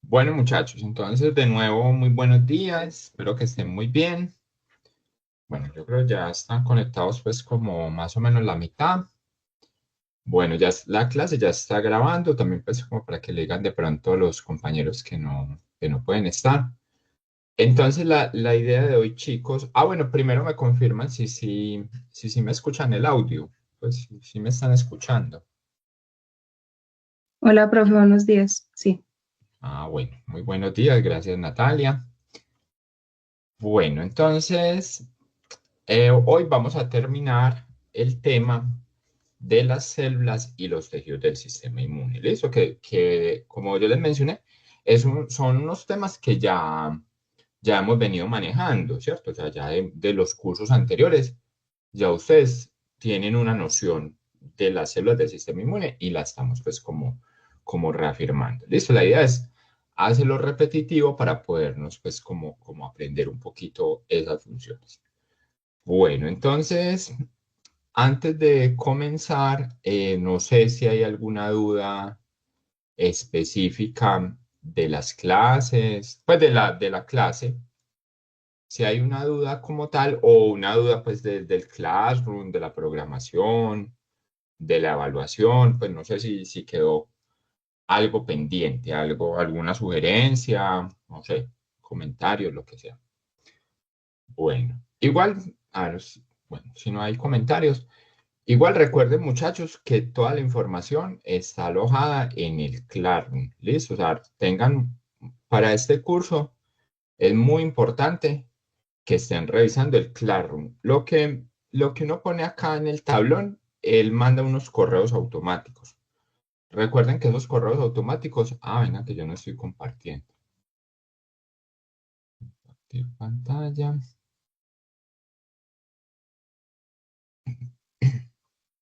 Bueno, muchachos, entonces de nuevo muy buenos días, espero que estén muy bien. Bueno, yo creo que ya están conectados pues como más o menos la mitad. Bueno, la clase ya está grabando, también pues como para que le digan de pronto a los compañeros que no pueden estar. Entonces la idea de hoy, chicos, bueno, primero me confirman si me escuchan el audio, pues si me están escuchando. Hola, profe, buenos días. Sí. Bueno, muy buenos días, gracias Natalia. Bueno, entonces hoy vamos a terminar el tema de las células y los tejidos del sistema inmune. ¿Listo? Que como yo les mencioné, son unos temas que ya hemos venido manejando, ¿cierto? O sea, ya de los cursos anteriores, ya ustedes tienen una noción de las células del sistema inmune y la estamos pues como reafirmando. ¿Listo? La idea es hacerlo repetitivo para podernos pues como aprender un poquito esas funciones. Bueno, entonces, antes de comenzar, no sé si hay alguna duda específica de las clases, pues de la clase, si hay una duda como tal o una duda pues del classroom, de la programación, de la evaluación, pues no sé si quedó algo pendiente, alguna sugerencia, no sé, comentarios, lo que sea. Bueno, igual, bueno, si no hay comentarios. Igual recuerden, muchachos, que toda la información está alojada en el Classroom. ¿Listo? O sea, para este curso, es muy importante que estén revisando el Classroom. Lo que uno pone acá en el tablón, él manda unos correos automáticos. Recuerden que esos correos automáticos, venga, que yo no estoy compartiendo. Compartir pantalla.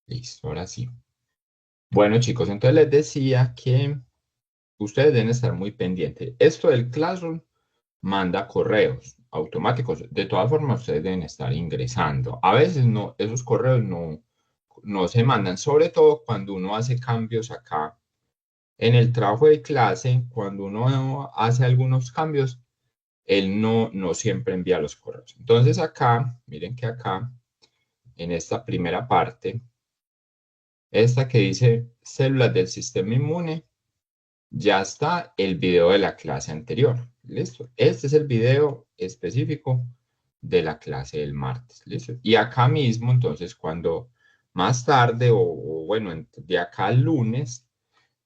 Listo, ahora sí. Bueno, chicos, entonces les decía que ustedes deben estar muy pendientes. Esto del Classroom manda correos automáticos. De todas formas, ustedes deben estar ingresando. A veces no, esos correos no se mandan, sobre todo cuando uno hace cambios acá en el trabajo de clase, cuando uno hace algunos cambios, él no siempre envía los correos. Entonces acá, miren que acá, en esta primera parte, esta que dice células del sistema inmune, ya está el video de la clase anterior. ¿Listo? Este es el video específico de la clase del martes. ¿Listo? Y acá mismo, entonces, cuando más tarde o bueno, de acá al lunes,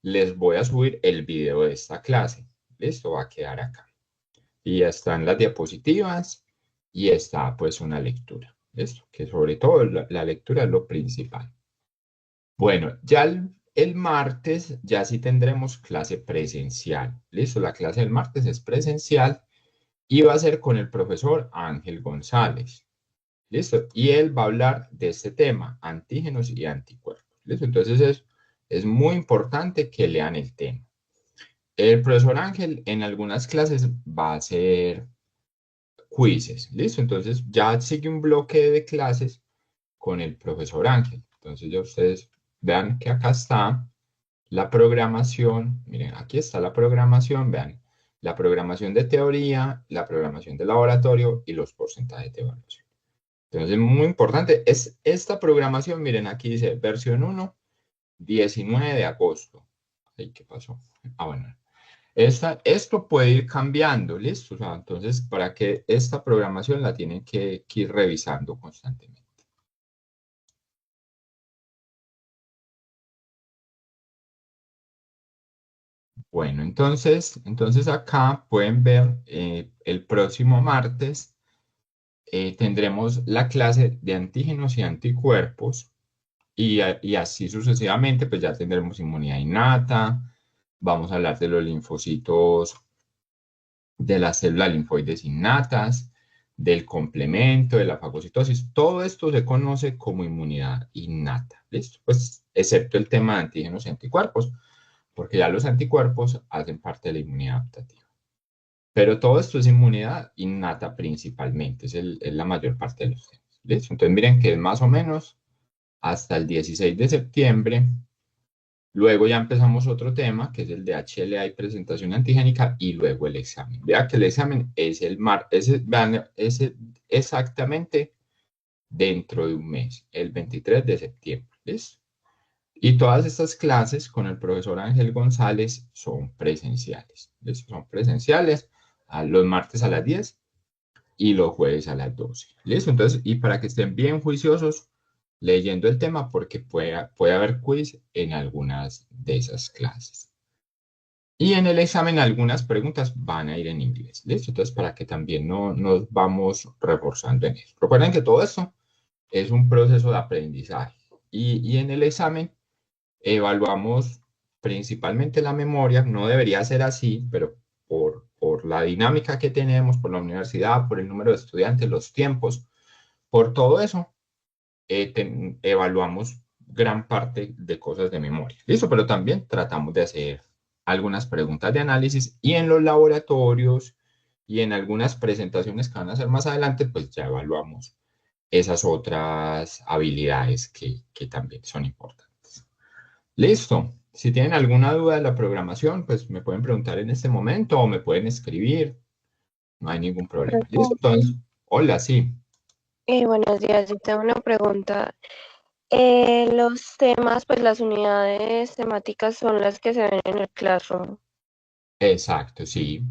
les voy a subir el video de esta clase. ¿Listo? Va a quedar acá. Y ya están las diapositivas y está pues una lectura. ¿Listo? Que sobre todo la lectura es lo principal. Bueno, ya el martes ya sí tendremos clase presencial. Listo, la clase del martes es presencial y va a ser con el profesor Ángel González. Listo, y él va a hablar de este tema, antígenos y anticuerpos. Listo, entonces es muy importante que lean el tema. El profesor Ángel en algunas clases va a hacer quizzes. Listo, entonces ya sigue un bloque de clases con el profesor Ángel. Entonces ya ustedes vean que acá está la programación, miren, aquí está la programación, vean, la programación de teoría, la programación de laboratorio y los porcentajes de evaluación. Entonces, muy importante, es esta programación, miren, aquí dice versión 1, 19 de agosto. Ay, ¿qué pasó? Bueno, esto puede ir cambiando, ¿listo? O sea, entonces, para que esta programación la tienen que ir revisando constantemente. Bueno, entonces acá pueden ver el próximo martes tendremos la clase de antígenos y anticuerpos y así sucesivamente, pues ya tendremos inmunidad innata, vamos a hablar de los linfocitos de las células linfoides innatas, del complemento, de la fagocitosis, todo esto se conoce como inmunidad innata, ¿listo? Pues excepto el tema de antígenos y anticuerpos, porque ya los anticuerpos hacen parte de la inmunidad adaptativa. Pero todo esto es inmunidad innata principalmente, es la mayor parte de los temas. ¿Listo? Entonces miren que es más o menos hasta el 16 de septiembre Luego ya empezamos otro tema, que es el de HLA y presentación antigénica, y luego el examen. Vea que el examen es vean, es exactamente dentro de un mes, el 23 de septiembre. ¿Listo? Y todas estas clases con el profesor Ángel González son presenciales. ¿Listo? Son presenciales los martes a las 10 y los jueves a las 12. ¿Listo? Entonces, y para que estén bien juiciosos leyendo el tema, porque puede haber quiz en algunas de esas clases. Y en el examen algunas preguntas van a ir en inglés. ¿Listo? Entonces, para que también no nos vamos reforzando en eso. Recuerden que todo esto es un proceso de aprendizaje. Y en el examen evaluamos principalmente la memoria. No debería ser así, pero por la dinámica que tenemos, por la universidad, por el número de estudiantes, los tiempos, por todo eso, evaluamos gran parte de cosas de memoria. Listo, pero también tratamos de hacer algunas preguntas de análisis y en los laboratorios y en algunas presentaciones que van a hacer más adelante, pues ya evaluamos esas otras habilidades que también son importantes. Listo. Si tienen alguna duda de la programación, pues me pueden preguntar en este momento o me pueden escribir. No hay ningún problema. Listo. Profe, Entonces, hola, sí. buenos días, yo tengo una pregunta. Los temas, pues las unidades temáticas son las que se ven en el Classroom. Exacto, sí.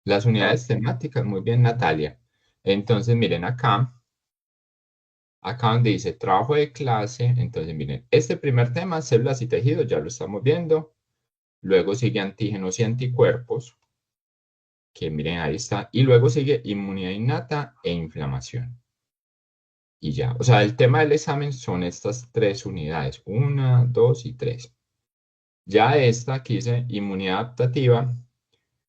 Las Ah, unidades temáticas, muy bien, Natalia. Entonces, miren acá donde dice trabajo de clase, entonces miren, este primer tema, células y tejidos, ya lo estamos viendo. Luego sigue antígenos y anticuerpos, que miren, ahí está. Y luego sigue inmunidad innata e inflamación. Y ya, o sea, el tema del examen son estas tres unidades, una, dos y tres. Ya esta que dice inmunidad adaptativa,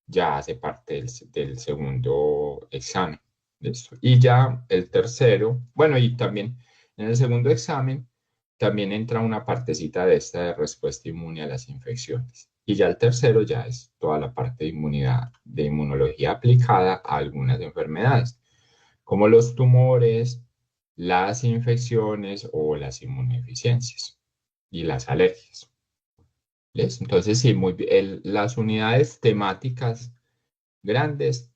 ya hace parte del segundo examen. ¿Listo? Y ya el tercero, bueno, y también en el segundo examen, también entra una partecita de esta de respuesta inmune a las infecciones. Y ya el tercero ya es toda la parte de inmunidad, de inmunología aplicada a algunas enfermedades, como los tumores, las infecciones o las inmunodeficiencias y las alergias. ¿Listo? Entonces, sí, las unidades temáticas grandes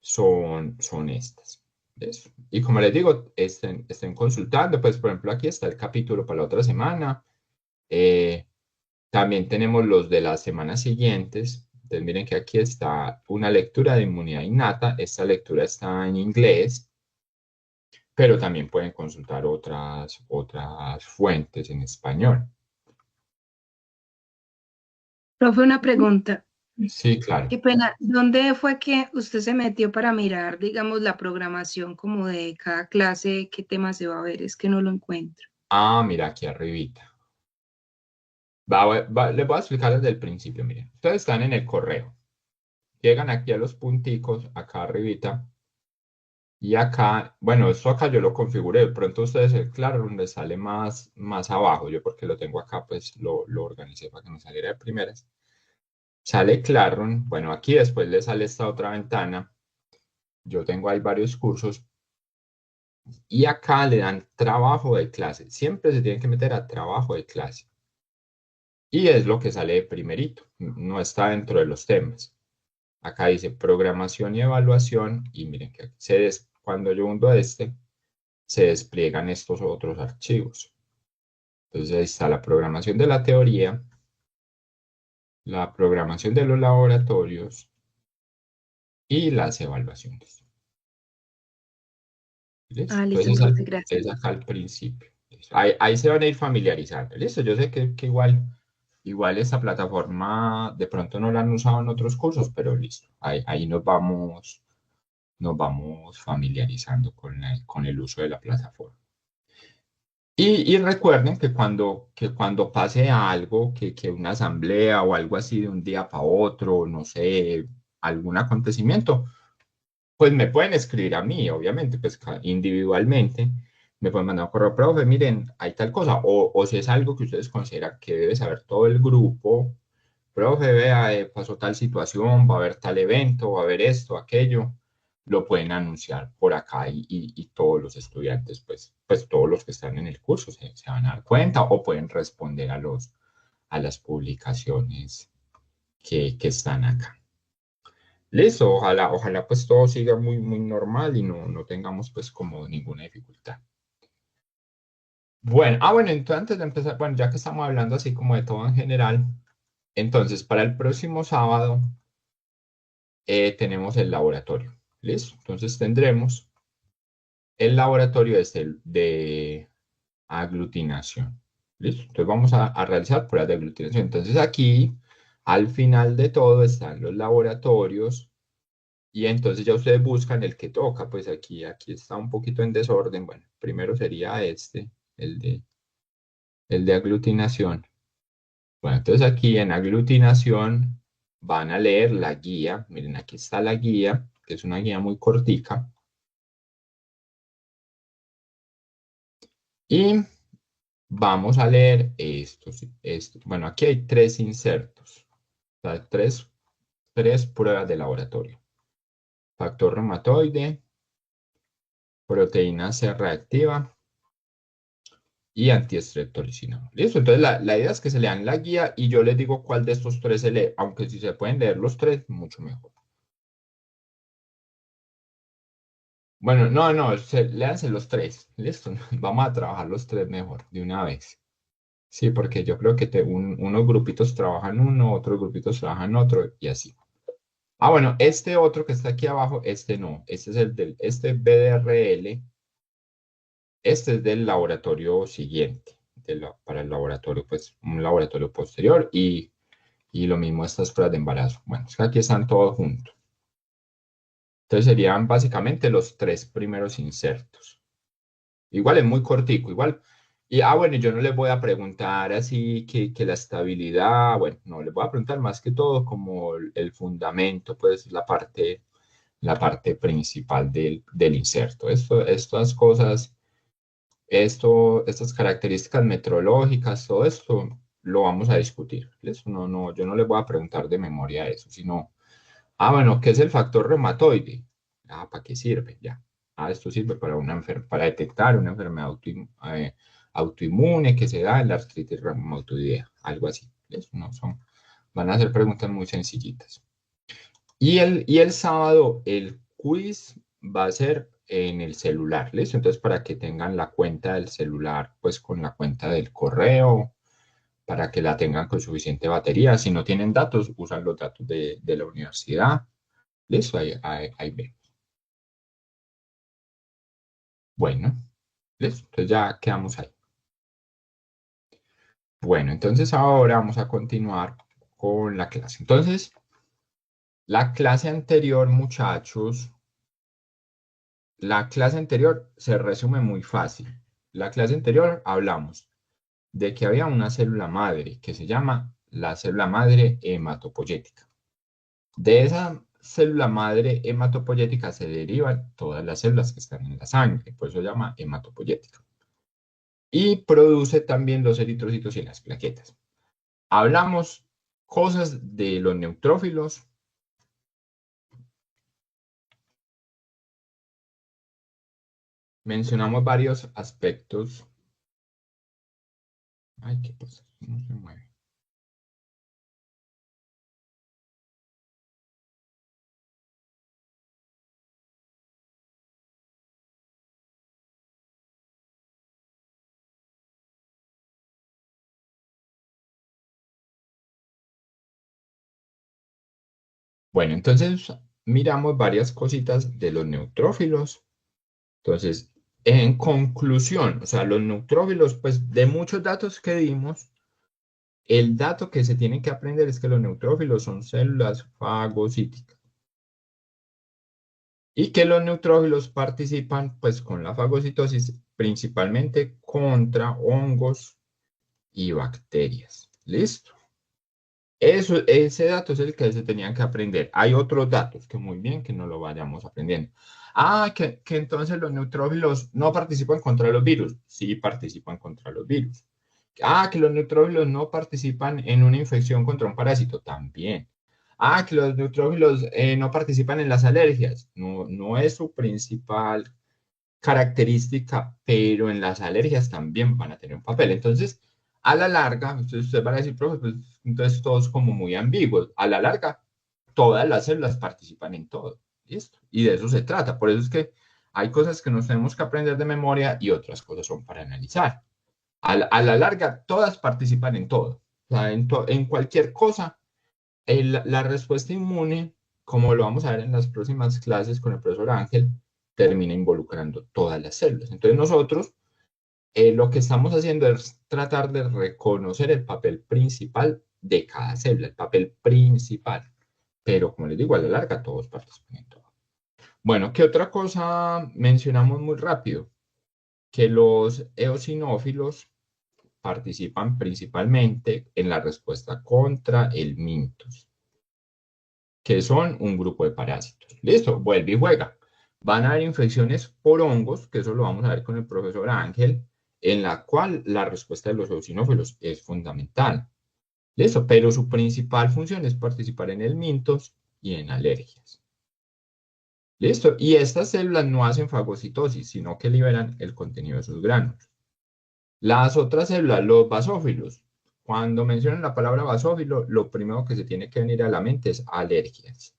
son estas. ¿Listo? Y como les digo, estén consultando, pues por ejemplo aquí está el capítulo para la otra semana. Eh, También tenemos los de las semanas siguientes. Entonces miren que aquí está una lectura de inmunidad innata. Esta lectura está en inglés, pero también pueden consultar otras fuentes en español. Profe, una pregunta. Sí, claro. Qué pena. ¿Dónde fue que usted se metió para mirar, digamos, la programación como de cada clase, qué tema se va a ver? Es que no lo encuentro. Ah, mira aquí arribita. Les voy a explicar desde el principio, miren. Ustedes están en el correo. Llegan aquí a los punticos, acá arribita, y acá, bueno, esto acá yo lo configuré, de pronto ustedes, claro, donde sale más abajo, yo porque lo tengo acá, pues lo organicé para que me saliera de primeras. Sale Classroom, bueno, aquí después le sale esta otra ventana, yo tengo ahí varios cursos, y acá le dan trabajo de clase, siempre se tienen que meter a trabajo de clase, y es lo que sale de primerito, no está dentro de los temas. Acá dice programación y evaluación y miren que cuando yo hundo se despliegan estos otros archivos. Entonces ahí está la programación de la teoría, la programación de los laboratorios y las evaluaciones. ¿Listo? Ah, listo, Entonces profe, gracias. es acá al principio. ¿Listo? Ahí se van a ir familiarizando. Listo, yo sé que igual esta plataforma de pronto no la han usado en otros cursos, pero listo. Ahí nos vamos familiarizando con el uso de la plataforma. Y recuerden que cuando pase algo, que una asamblea o algo así de un día para otro, no sé, algún acontecimiento, pues me pueden escribir a mí, obviamente, pues individualmente, me pueden mandar un correo, profe, miren, hay tal cosa, o si es algo que ustedes consideran que debe saber todo el grupo, profe, vea, pasó tal situación, va a haber tal evento, va a haber esto, aquello, lo pueden anunciar por acá y todos los estudiantes, pues todos los que están en el curso se van a dar cuenta o pueden responder a las publicaciones que están acá. Listo, ojalá pues todo siga muy, muy normal y no tengamos pues como ninguna dificultad. Bueno, bueno, entonces antes de empezar, bueno, ya que estamos hablando así como de todo en general, entonces para el próximo sábado tenemos el laboratorio. ¿Listo? Entonces tendremos el laboratorio de aglutinación. ¿Listo? Entonces vamos a realizar pruebas de aglutinación. Entonces aquí, al final de todo, están los laboratorios y entonces ya ustedes buscan el que toca. Pues aquí está un poquito en desorden. Bueno, primero sería este, el de aglutinación. Bueno, entonces aquí en aglutinación van a leer la guía. Miren, aquí está la guía, que es una guía muy cortica. Y vamos a leer esto. Bueno, aquí hay 3 insertos. O sea, tres pruebas de laboratorio. Factor reumatoide, proteína C reactiva y antiestreptolicina. ¿Listo? Entonces la idea es que se lean la guía y yo les digo cuál de estos 3 se lee. Aunque si se pueden leer los 3, mucho mejor. Bueno, no, léanse los 3. Listo. Vamos a trabajar los 3 mejor, de una vez. Sí, porque yo creo que unos grupitos trabajan uno, otros grupitos trabajan otro y así. Ah, bueno, este otro que está aquí abajo, este no. Este es este BDRL. Este es del laboratorio siguiente. Para el laboratorio, pues, un laboratorio posterior y lo mismo estas pruebas de embarazo. Bueno, es que aquí están todos juntos. Entonces serían básicamente los 3 primeros insertos. Igual es muy cortico, igual. Y, bueno, yo no les voy a preguntar así que la estabilidad, bueno, no, les voy a preguntar más que todo como el fundamento, pues la parte principal del inserto. Estas cosas, estas características metrológicas, todo esto lo vamos a discutir. ¿Listo? Yo no les voy a preguntar de memoria eso, sino, bueno, ¿qué es el factor reumatoide? ¿Para qué sirve? Ya. Esto sirve para detectar una enfermedad autoinmune que se da en la artritis reumatoidea, algo así. ¿Listo? Van a ser preguntas muy sencillitas. Y el sábado el quiz va a ser en el celular, ¿listo? Entonces, para que tengan la cuenta del celular, pues con la cuenta del correo, para que la tengan con suficiente batería. Si no tienen datos, usan los datos de la universidad. ¿Listo? Ahí ven. Bueno, ¿listo? Entonces ya quedamos ahí. Bueno, entonces ahora vamos a continuar con la clase. Entonces, la clase anterior, muchachos, la clase anterior se resume muy fácil. La clase anterior hablamos de que había una célula madre que se llama la célula madre hematopoyética. De esa célula madre hematopoyética se derivan todas las células que están en la sangre, por eso se llama hematopoyética. Y produce también los eritrocitos y las plaquetas. Hablamos cosas de los neutrófilos. Mencionamos varios aspectos. Ay, ¿qué pasa? No se mueve. Bueno, entonces miramos varias cositas de los neutrófilos. Entonces, en conclusión, o sea, los neutrófilos, pues de muchos datos que dimos, el dato que se tiene que aprender es que los neutrófilos son células fagocíticas y que los neutrófilos participan pues con la fagocitosis principalmente contra hongos y bacterias. ¿Listo? Ese dato es el que se tenían que aprender. Hay otros datos que muy bien que no lo vayamos aprendiendo. Que entonces los neutrófilos no participan contra los virus. Sí participan contra los virus. Que los neutrófilos no participan en una infección contra un parásito. También. Que los neutrófilos no participan en las alergias. No es su principal característica, pero en las alergias también van a tener un papel. Entonces, A la larga, entonces usted va a decir, profe, pues, entonces todo es como muy ambiguo. A la larga, todas las células participan en todo. ¿Listo? Y de eso se trata. Por eso es que hay cosas que nos tenemos que aprender de memoria y otras cosas son para analizar. A la larga, todas participan en todo. O sea, en cualquier cosa, la respuesta inmune, como lo vamos a ver en las próximas clases con el profesor Ángel, termina involucrando todas las células. Entonces nosotros lo que estamos haciendo es tratar de reconocer el papel principal de cada célula, el papel principal. Pero como les digo, a la larga todos participan en todo. Bueno, ¿qué otra cosa mencionamos muy rápido? Que los eosinófilos participan principalmente en la respuesta contra el mintos, que son un grupo de parásitos. Listo, vuelve y juega. Van a haber infecciones por hongos, que eso lo vamos a ver con el profesor Ángel, en la cual la respuesta de los eosinófilos es fundamental. Listo, pero su principal función es participar en el mintos y en alergias. Listo, y estas células no hacen fagocitosis, sino que liberan el contenido de sus granos. Las otras células, los basófilos, cuando mencionan la palabra basófilo, lo primero que se tiene que venir a la mente es alergias.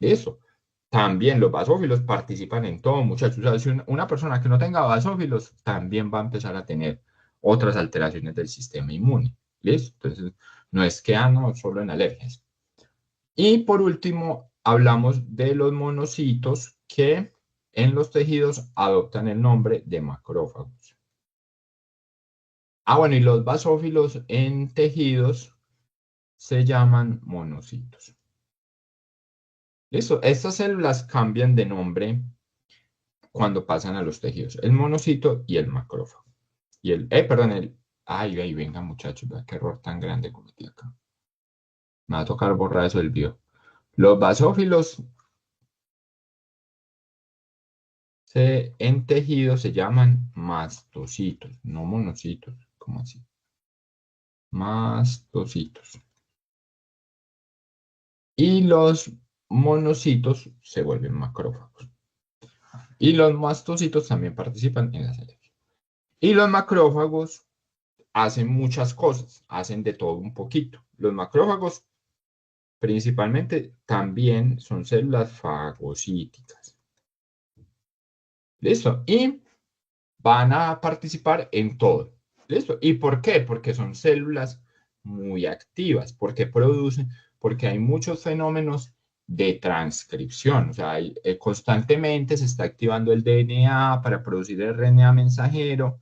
Listo. También los basófilos participan en todo, muchachos. O sea, si una persona que no tenga basófilos también va a empezar a tener otras alteraciones del sistema inmune. ¿Listo? Entonces, no es que no, solo en alergias. Y por último, hablamos de los monocitos que en los tejidos adoptan el nombre de macrófagos. Bueno, y los basófilos en tejidos se llaman monocitos. Listo, estas células cambian de nombre cuando pasan a los tejidos, el monocito y el macrófago. Y ay, venga muchachos, vea qué error tan grande cometí acá. Me va a tocar borrar eso del video. Los basófilos en tejidos se llaman mastocitos, no monocitos, ¿cómo así? Mastocitos. Y los monocitos se vuelven macrófagos. Y los mastocitos también participan en la selección. Y los macrófagos hacen muchas cosas, hacen de todo un poquito. Los macrófagos principalmente también son células fagocíticas. ¿Listo? Y van a participar en todo. ¿Listo? ¿Y por qué? Porque son células muy activas, porque producen, porque hay muchos fenómenos de transcripción, o sea, constantemente se está activando el DNA para producir el RNA mensajero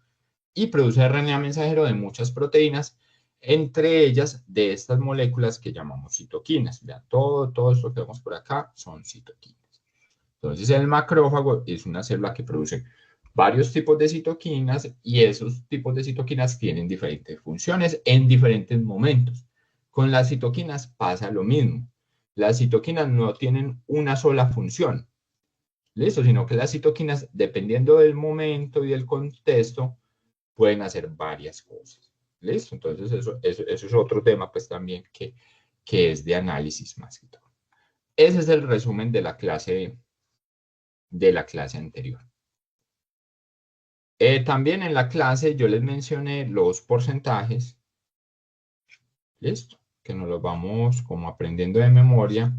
y produce RNA mensajero de muchas proteínas, entre ellas de estas moléculas que llamamos citoquinas. Vean, todo esto que vemos por acá son citoquinas. Entonces, el macrófago es una célula que produce varios tipos de citoquinas y esos tipos de citoquinas tienen diferentes funciones en diferentes momentos. Con las citoquinas pasa lo mismo. Las citoquinas no tienen una sola función, ¿listo? Sino que las citoquinas, dependiendo del momento y del contexto, pueden hacer varias cosas, ¿listo? Entonces, eso es otro tema, pues, también que es de análisis más que todo. Ese es el resumen de la clase anterior. También en la clase yo les mencioné los porcentajes, ¿listo? Que nos los vamos como aprendiendo de memoria.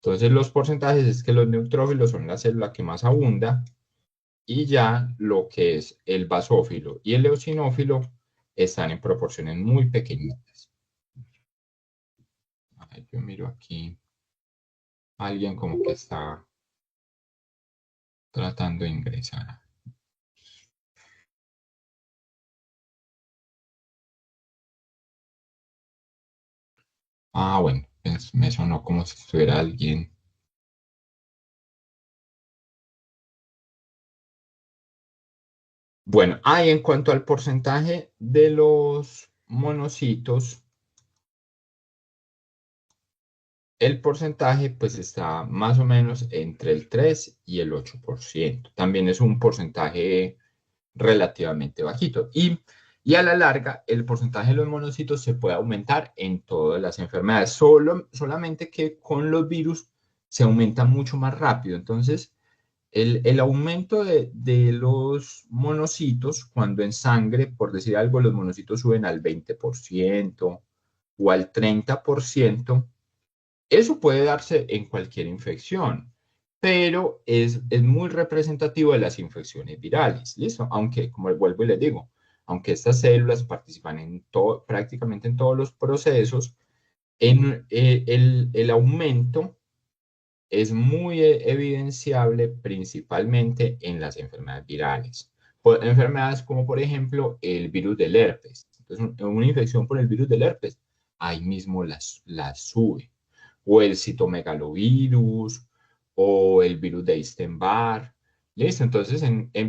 Entonces los porcentajes es que los neutrófilos son la célula que más abunda y ya lo que es el basófilo y el eosinófilo están en proporciones muy pequeñitas. Yo miro aquí alguien como que está tratando de ingresar. Bueno, pues me sonó como si estuviera alguien. Bueno, y en cuanto al porcentaje de los monocitos, el porcentaje pues está más o menos entre el 3 y el 8%. También es un porcentaje relativamente bajito. Y a la larga, el porcentaje de los monocitos se puede aumentar en todas las enfermedades. Solamente que con los virus se aumenta mucho más rápido. Entonces, el aumento de los monocitos, cuando en sangre, por decir algo, los monocitos suben al 20% o al 30%, eso puede darse en cualquier infección, pero es muy representativo de las infecciones virales, ¿listo? Aunque, como vuelvo y les digo, aunque estas células participan en todo, prácticamente en todos los procesos, el aumento es muy evidenciable principalmente en las enfermedades virales. Enfermedades como, por ejemplo, el virus del herpes. Entonces, una infección por el virus del herpes, ahí mismo las sube. O el citomegalovirus, o el virus de Epstein-Barr. ¿Listo? Entonces,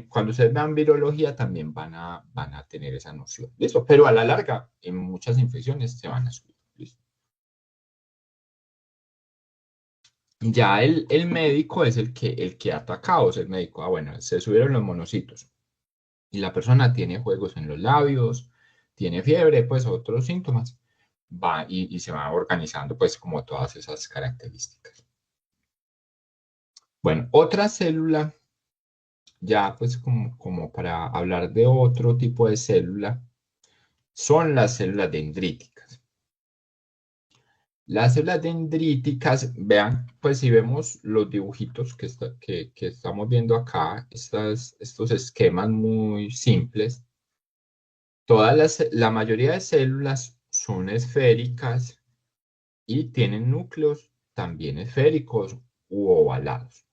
cuando ustedes vean virología, también van a tener esa noción. ¿Listo? Pero a la larga, en muchas infecciones se van a subir. ¿Listo? Ya el médico es el que ataca, o sea, el médico, bueno, se subieron los monocitos y la persona tiene juegos en los labios, tiene fiebre, pues otros síntomas, va y se va organizando pues como todas esas características. Bueno, otra célula, ya pues como para hablar de otro tipo de célula, son las células dendríticas. Las células dendríticas, vean, pues si vemos los dibujitos que estamos viendo acá, estos esquemas muy simples, la mayoría de células son esféricas y tienen núcleos también esféricos u ovalados.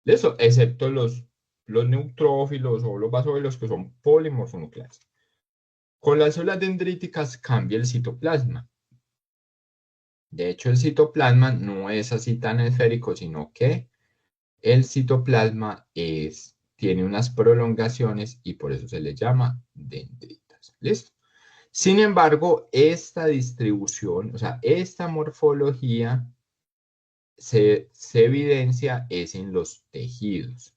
Eso, excepto los neutrófilos o los basófilos que son polimorfonucleares. Con las células dendríticas cambia el citoplasma. De hecho, el citoplasma no es así tan esférico, sino que el citoplasma tiene unas prolongaciones y por eso se le llama dendritas. ¿Listo? Sin embargo, esta distribución, o sea, esta morfología se evidencia es en los tejidos.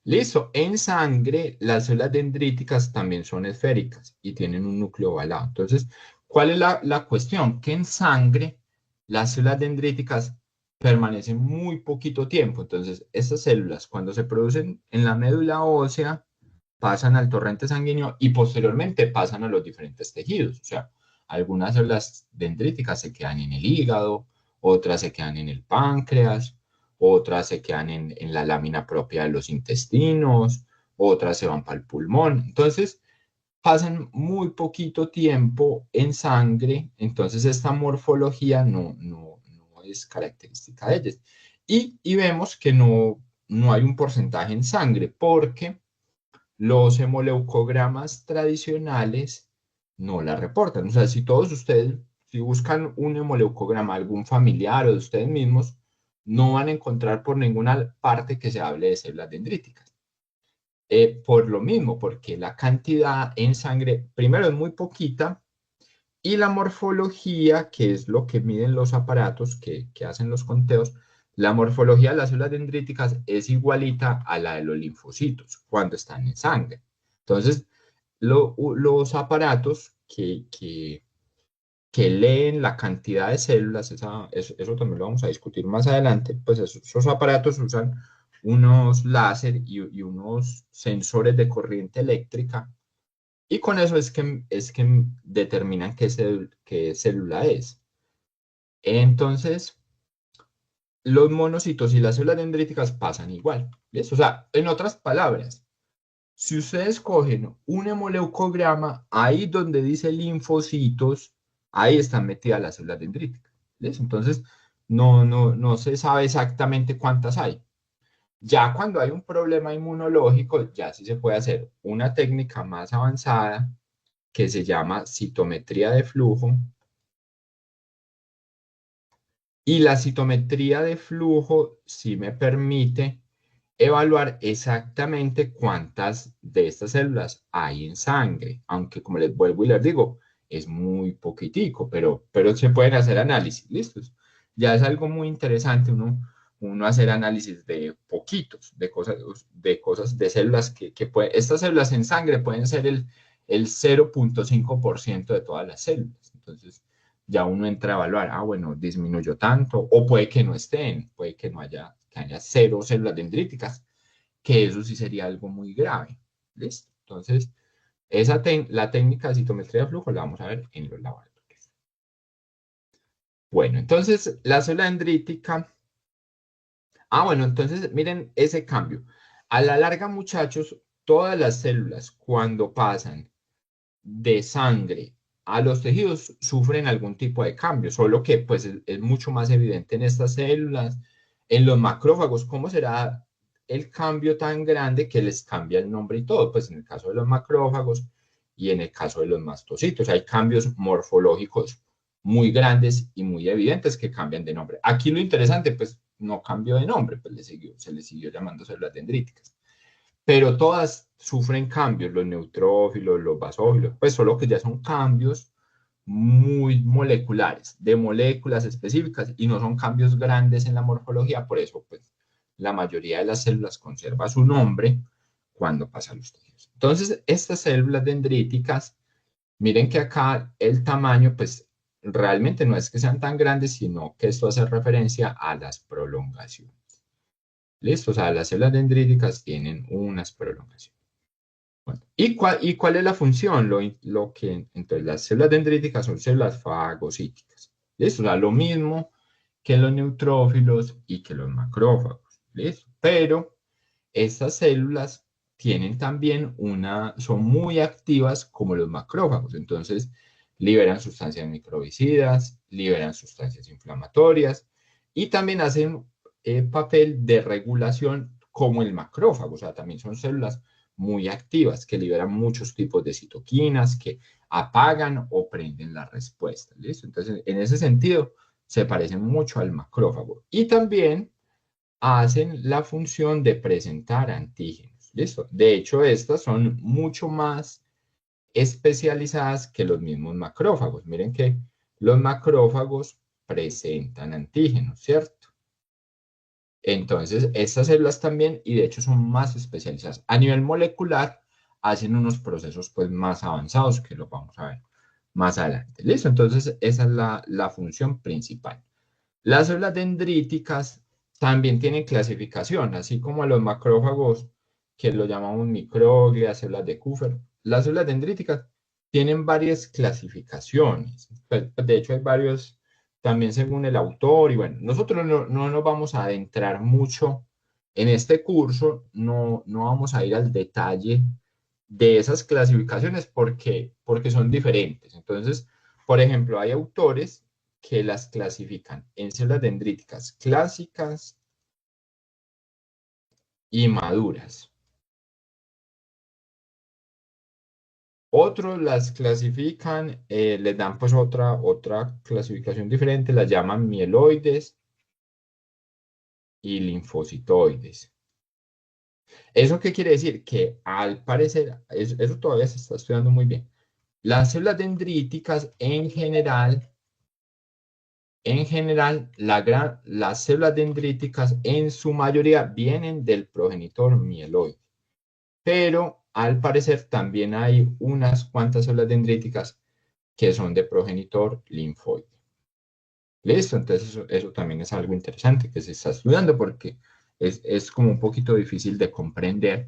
Listo, en sangre las células dendríticas también son esféricas y tienen un núcleo ovalado. Entonces, ¿cuál es la cuestión? Que en sangre las células dendríticas permanecen muy poquito tiempo. Entonces, estas células cuando se producen en la médula ósea pasan al torrente sanguíneo y posteriormente pasan a los diferentes tejidos. O sea, algunas células dendríticas se quedan en el hígado, otras se quedan en el páncreas, otras se quedan en la lámina propia de los intestinos, otras se van para el pulmón. Entonces, pasan muy poquito tiempo en sangre, entonces esta morfología no es característica de ellas. Y vemos que no hay un porcentaje en sangre, porque los hemoleucogramas tradicionales no la reportan. O sea, si todos ustedes, si buscan un hemoleucograma, algún familiar o de ustedes mismos, no van a encontrar por ninguna parte que se hable de células dendríticas. Por lo mismo, porque la cantidad en sangre, primero, es muy poquita, y la morfología, que es lo que miden los aparatos que hacen los conteos, la morfología de las células dendríticas es igualita a la de los linfocitos cuando están en sangre. Entonces, los aparatos que leen la cantidad de células, eso también lo vamos a discutir más adelante, pues esos aparatos usan unos láser y unos sensores de corriente eléctrica, y con eso es que determinan qué célula es. Entonces, los monocitos y las células dendríticas pasan igual. ¿Ves? O sea, en otras palabras, si ustedes cogen un hemoleucograma, ahí donde dice linfocitos, ahí están metidas las células dendríticas. ¿Ves? Entonces, no se sabe exactamente cuántas hay. Ya cuando hay un problema inmunológico, ya sí se puede hacer una técnica más avanzada que se llama citometría de flujo. Y la citometría de flujo sí me permite evaluar exactamente cuántas de estas células hay en sangre, aunque como les vuelvo y les digo, es muy poquitico, pero se pueden hacer análisis, ¿listos? Ya es algo muy interesante uno hacer análisis de poquitos, de células estas células en sangre pueden ser el 0,5% de todas las células. Entonces, ya uno entra a evaluar, bueno, disminuyó tanto, o puede que no estén, puede que no haya que haya 0 células dendríticas, que eso sí sería algo muy grave. ¿Listo? Entonces, la técnica de citometría de flujo la vamos a ver en los laboratorios. Bueno, entonces, la célula dendrítica. Bueno, entonces, miren ese cambio. A la larga, muchachos, todas las células, cuando pasan de sangre a los tejidos, sufren algún tipo de cambio, solo que pues es mucho más evidente en estas células, en los macrófagos. ¿Cómo será el cambio tan grande que les cambia el nombre y todo? Pues en el caso de los macrófagos y en el caso de los mastocitos, hay cambios morfológicos muy grandes y muy evidentes que cambian de nombre. Aquí lo interesante, pues no cambió de nombre, pues se le siguió llamando células dendríticas, pero todas sufren cambios, los neutrófilos, los basófilos, pues solo que ya son cambios muy moleculares, de moléculas específicas, y no son cambios grandes en la morfología. Por eso pues la mayoría de las células conserva su nombre cuando pasa a los tejidos. Entonces, estas células dendríticas, miren que acá el tamaño pues realmente no es que sean tan grandes, sino que esto hace referencia a las prolongaciones. ¿Listo? O sea, las células dendríticas tienen unas prolongaciones. Bueno, ¿y cuál es la función? Entonces, las células dendríticas son células fagocíticas. ¿Listo? O sea, lo mismo que los neutrófilos y que los macrófagos. ¿Listo? Pero estas células tienen también son muy activas como los macrófagos. Entonces, liberan sustancias microbicidas, liberan sustancias inflamatorias y también hacen papel de regulación como el macrófago. O sea, también son células muy activas que liberan muchos tipos de citoquinas que apagan o prenden la respuesta. ¿Listo? Entonces, en ese sentido, se parecen mucho al macrófago. Y también hacen la función de presentar antígenos. ¿Listo? De hecho, estas son mucho más especializadas que los mismos macrófagos. Miren que los macrófagos presentan antígenos, ¿cierto? Entonces, estas células también, y de hecho son más especializadas. A nivel molecular, hacen unos procesos pues más avanzados que los vamos a ver más adelante. ¿Listo? Entonces, esa es la función principal. Las células dendríticas también tienen clasificación, así como los macrófagos, que lo llamamos microglia, células de Kupffer. Las células dendríticas tienen varias clasificaciones. Pues, de hecho, hay varios también según el autor. Y bueno, nosotros no nos vamos a adentrar mucho en este curso, no vamos a ir al detalle de esas clasificaciones porque son diferentes. Entonces, por ejemplo, hay autores que las clasifican en células dendríticas clásicas y maduras. Otros las clasifican, les dan pues otra clasificación diferente, las llaman mieloides y linfocitoides. ¿Eso qué quiere decir? Que al parecer, eso todavía se está estudiando muy bien. Las células dendríticas en general, las células dendríticas en su mayoría vienen del progenitor mieloide, pero al parecer también hay unas cuantas células dendríticas que son de progenitor linfoide. ¿Listo? Entonces eso también es algo interesante que se está estudiando porque es como un poquito difícil de comprender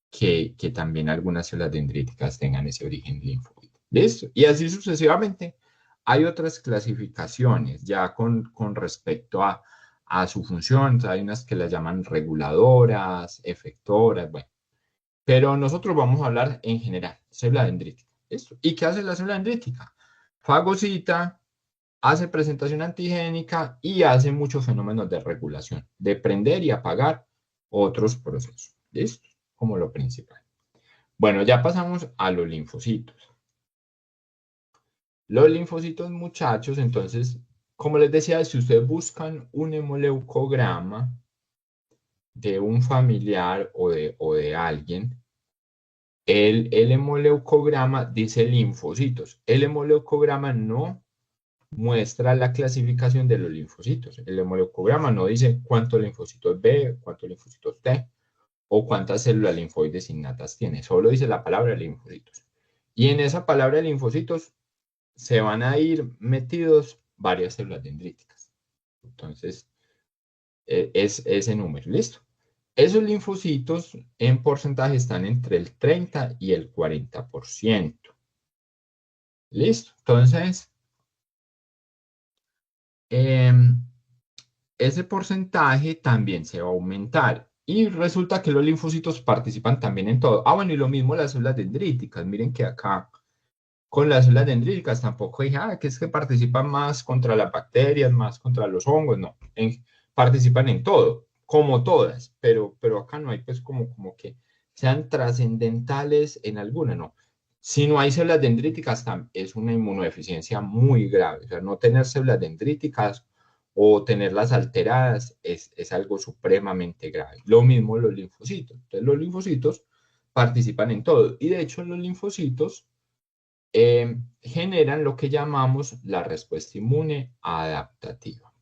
que también algunas células dendríticas tengan ese origen linfoide. ¿Listo? Y así sucesivamente. Hay otras clasificaciones ya con respecto a su función. Hay unas que las llaman reguladoras, efectoras, bueno. Pero nosotros vamos a hablar en general, célula dendrítica. ¿Listo? ¿Y qué hace la célula dendrítica? Fagocita, hace presentación antigénica y hace muchos fenómenos de regulación, de prender y apagar otros procesos. ¿Listo? Como lo principal. Bueno, ya pasamos a los linfocitos. Los linfocitos, muchachos, entonces, como les decía, si ustedes buscan un hemoleucograma de un familiar o de alguien, el hemoleucograma dice linfocitos. El hemoleucograma no muestra la clasificación de los linfocitos. El hemoleucograma no dice cuántos linfocitos B, cuántos linfocitos T o cuántas células linfoides innatas tiene. Solo dice la palabra linfocitos. Y en esa palabra linfocitos se van a ir metidos varias células dendríticas. Entonces, es ese número, ¿listo? Esos linfocitos en porcentaje están entre el 30 y el 40%. ¿Listo? Entonces, ese porcentaje también se va a aumentar. Y resulta que los linfocitos participan también en todo. Ah, bueno, y lo mismo las células dendríticas. Miren que acá con las células dendríticas tampoco dije, que es que participan más contra las bacterias, más contra los hongos. No, participan en todo, como todas. Pero acá no hay pues como que sean trascendentales en alguna, no. Si no hay células dendríticas, es una inmunodeficiencia muy grave. O sea, no tener células dendríticas o tenerlas alteradas es algo supremamente grave. Lo mismo los linfocitos. Entonces, los linfocitos participan en todo. Y de hecho, los linfocitos generan lo que llamamos la respuesta inmune adaptativa.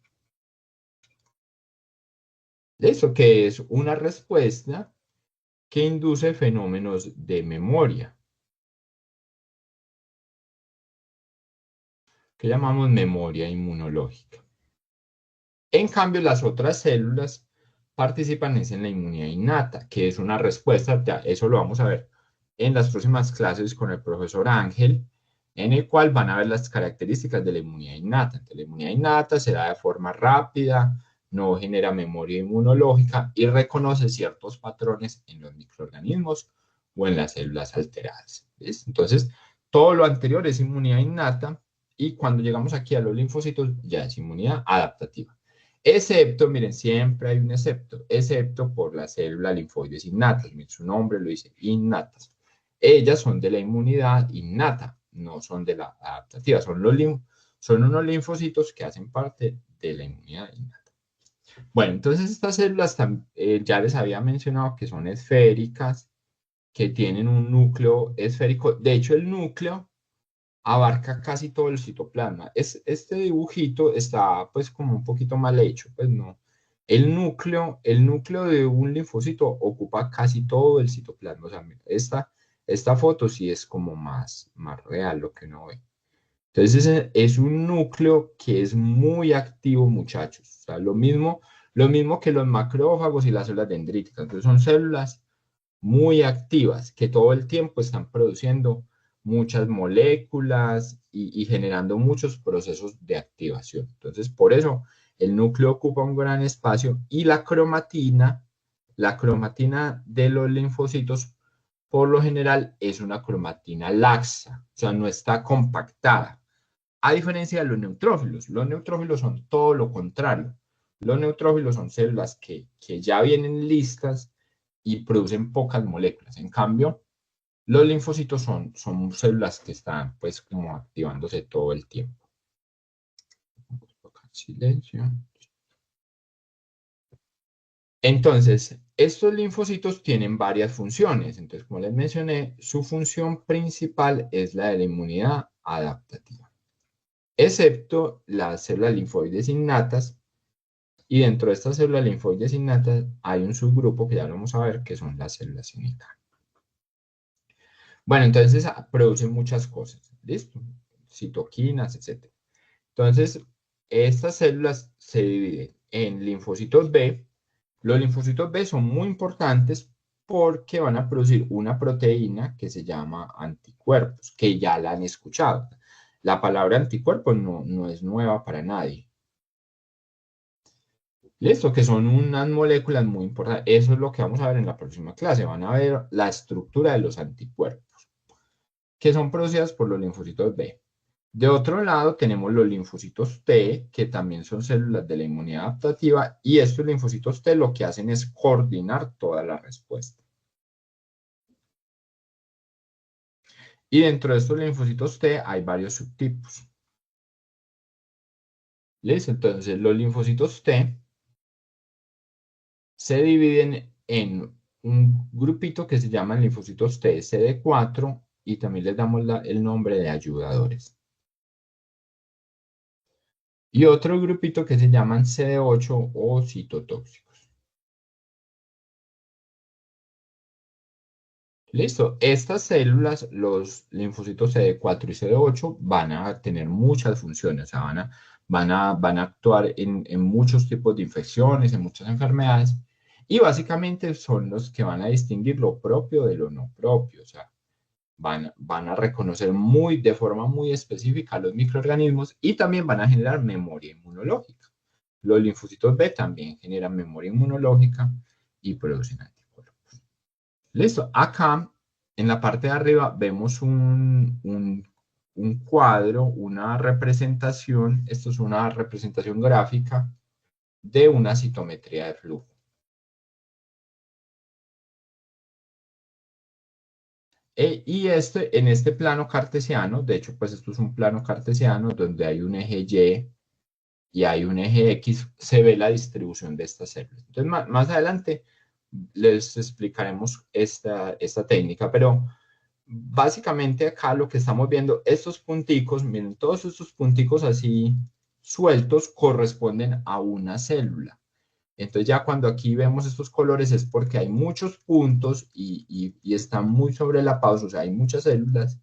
Eso que es una respuesta que induce fenómenos de memoria, que llamamos memoria inmunológica. En cambio, las otras células participan en la inmunidad innata, que es una respuesta, ya eso lo vamos a ver en las próximas clases con el profesor Ángel, en el cual van a ver las características de la inmunidad innata. Entonces, la inmunidad innata se da de forma rápida, no genera memoria inmunológica y reconoce ciertos patrones en los microorganismos o en las células alteradas. ¿Ves? Entonces, todo lo anterior es inmunidad innata y cuando llegamos aquí a los linfocitos ya es inmunidad adaptativa. Excepto, miren, siempre hay un excepto por las células linfoides innatas. Miren, su nombre lo dice, innatas. Ellas son de la inmunidad innata, no son de la adaptativa. Son unos linfocitos que hacen parte de la inmunidad innata. Bueno, entonces estas células ya les había mencionado que son esféricas, que tienen un núcleo esférico. De hecho, el núcleo abarca casi todo el citoplasma. Este dibujito está pues como un poquito mal hecho, pues no. El núcleo de un linfocito ocupa casi todo el citoplasma. O sea, esta foto sí es como más real lo que uno ve. Entonces es un núcleo que es muy activo, muchachos. O sea, lo mismo que los macrófagos y las células dendríticas. Entonces son células muy activas que todo el tiempo están produciendo muchas moléculas y generando muchos procesos de activación. Entonces, por eso el núcleo ocupa un gran espacio y la cromatina de los linfocitos, por lo general, es una cromatina laxa, o sea, no está compactada. A diferencia de los neutrófilos son todo lo contrario. Los neutrófilos son células que ya vienen listas y producen pocas moléculas. En cambio, los linfocitos son células que están pues como activándose todo el tiempo. Silencio. Entonces, estos linfocitos tienen varias funciones. Entonces, como les mencioné, su función principal es la de la inmunidad adaptativa, excepto las células linfoides innatas. Y dentro de estas células linfoides innatas hay un subgrupo que ya lo vamos a ver, que son las células innatas. Bueno, entonces producen muchas cosas, ¿listo? Citoquinas, etc. Entonces, estas células se dividen en linfocitos B. Los linfocitos B son muy importantes porque van a producir una proteína que se llama anticuerpos, que ya la han escuchado. La palabra anticuerpos no es nueva para nadie. Listo, que son unas moléculas muy importantes. Eso es lo que vamos a ver en la próxima clase. Van a ver la estructura de los anticuerpos, que son producidas por los linfocitos B. De otro lado, tenemos los linfocitos T, que también son células de la inmunidad adaptativa, y estos linfocitos T lo que hacen es coordinar toda la respuesta. Y dentro de estos linfocitos T hay varios subtipos. ¿Listo? Entonces, los linfocitos T se dividen en un grupito que se llama linfocitos T CD4 y también les damos el nombre de ayudadores. Y otro grupito que se llaman CD8 o citotóxicos. Listo, estas células, los linfocitos CD4 y CD8, van a tener muchas funciones, o sea, van a actuar en muchos tipos de infecciones, en muchas enfermedades, y básicamente son los que van a distinguir lo propio de lo no propio, o sea, van a reconocer de forma muy específica los microorganismos y también van a generar memoria inmunológica. Los linfocitos B también generan memoria inmunológica y producen anticuerpos. Listo, acá en la parte de arriba vemos un cuadro, una representación, esto es una representación gráfica de una citometría de flujo. Y en este plano cartesiano, de hecho, pues esto es un plano cartesiano donde hay un eje y hay un eje X, se ve la distribución de estas células. Entonces, más adelante les explicaremos esta técnica, pero básicamente acá lo que estamos viendo, estos punticos, miren, todos estos punticos así sueltos corresponden a una célula. Entonces ya cuando aquí vemos estos colores es porque hay muchos puntos y están muy sobrelapados, o sea, hay muchas células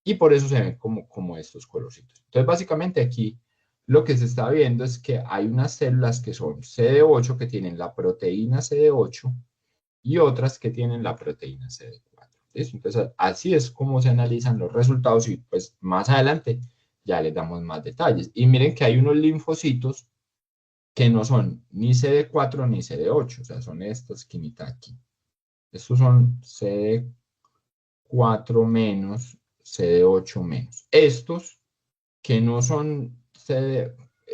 y por eso se ven como estos colorcitos. Entonces básicamente aquí lo que se está viendo es que hay unas células que son CD8 que tienen la proteína CD8 y otras que tienen la proteína CD4. ¿Listo? Entonces así es como se analizan los resultados y pues más adelante ya les damos más detalles. Y miren que hay unos linfocitos que no son ni CD4 ni CD8, o sea, son esta esquinita aquí. Estos son CD4 menos, CD8 menos. Estos que no son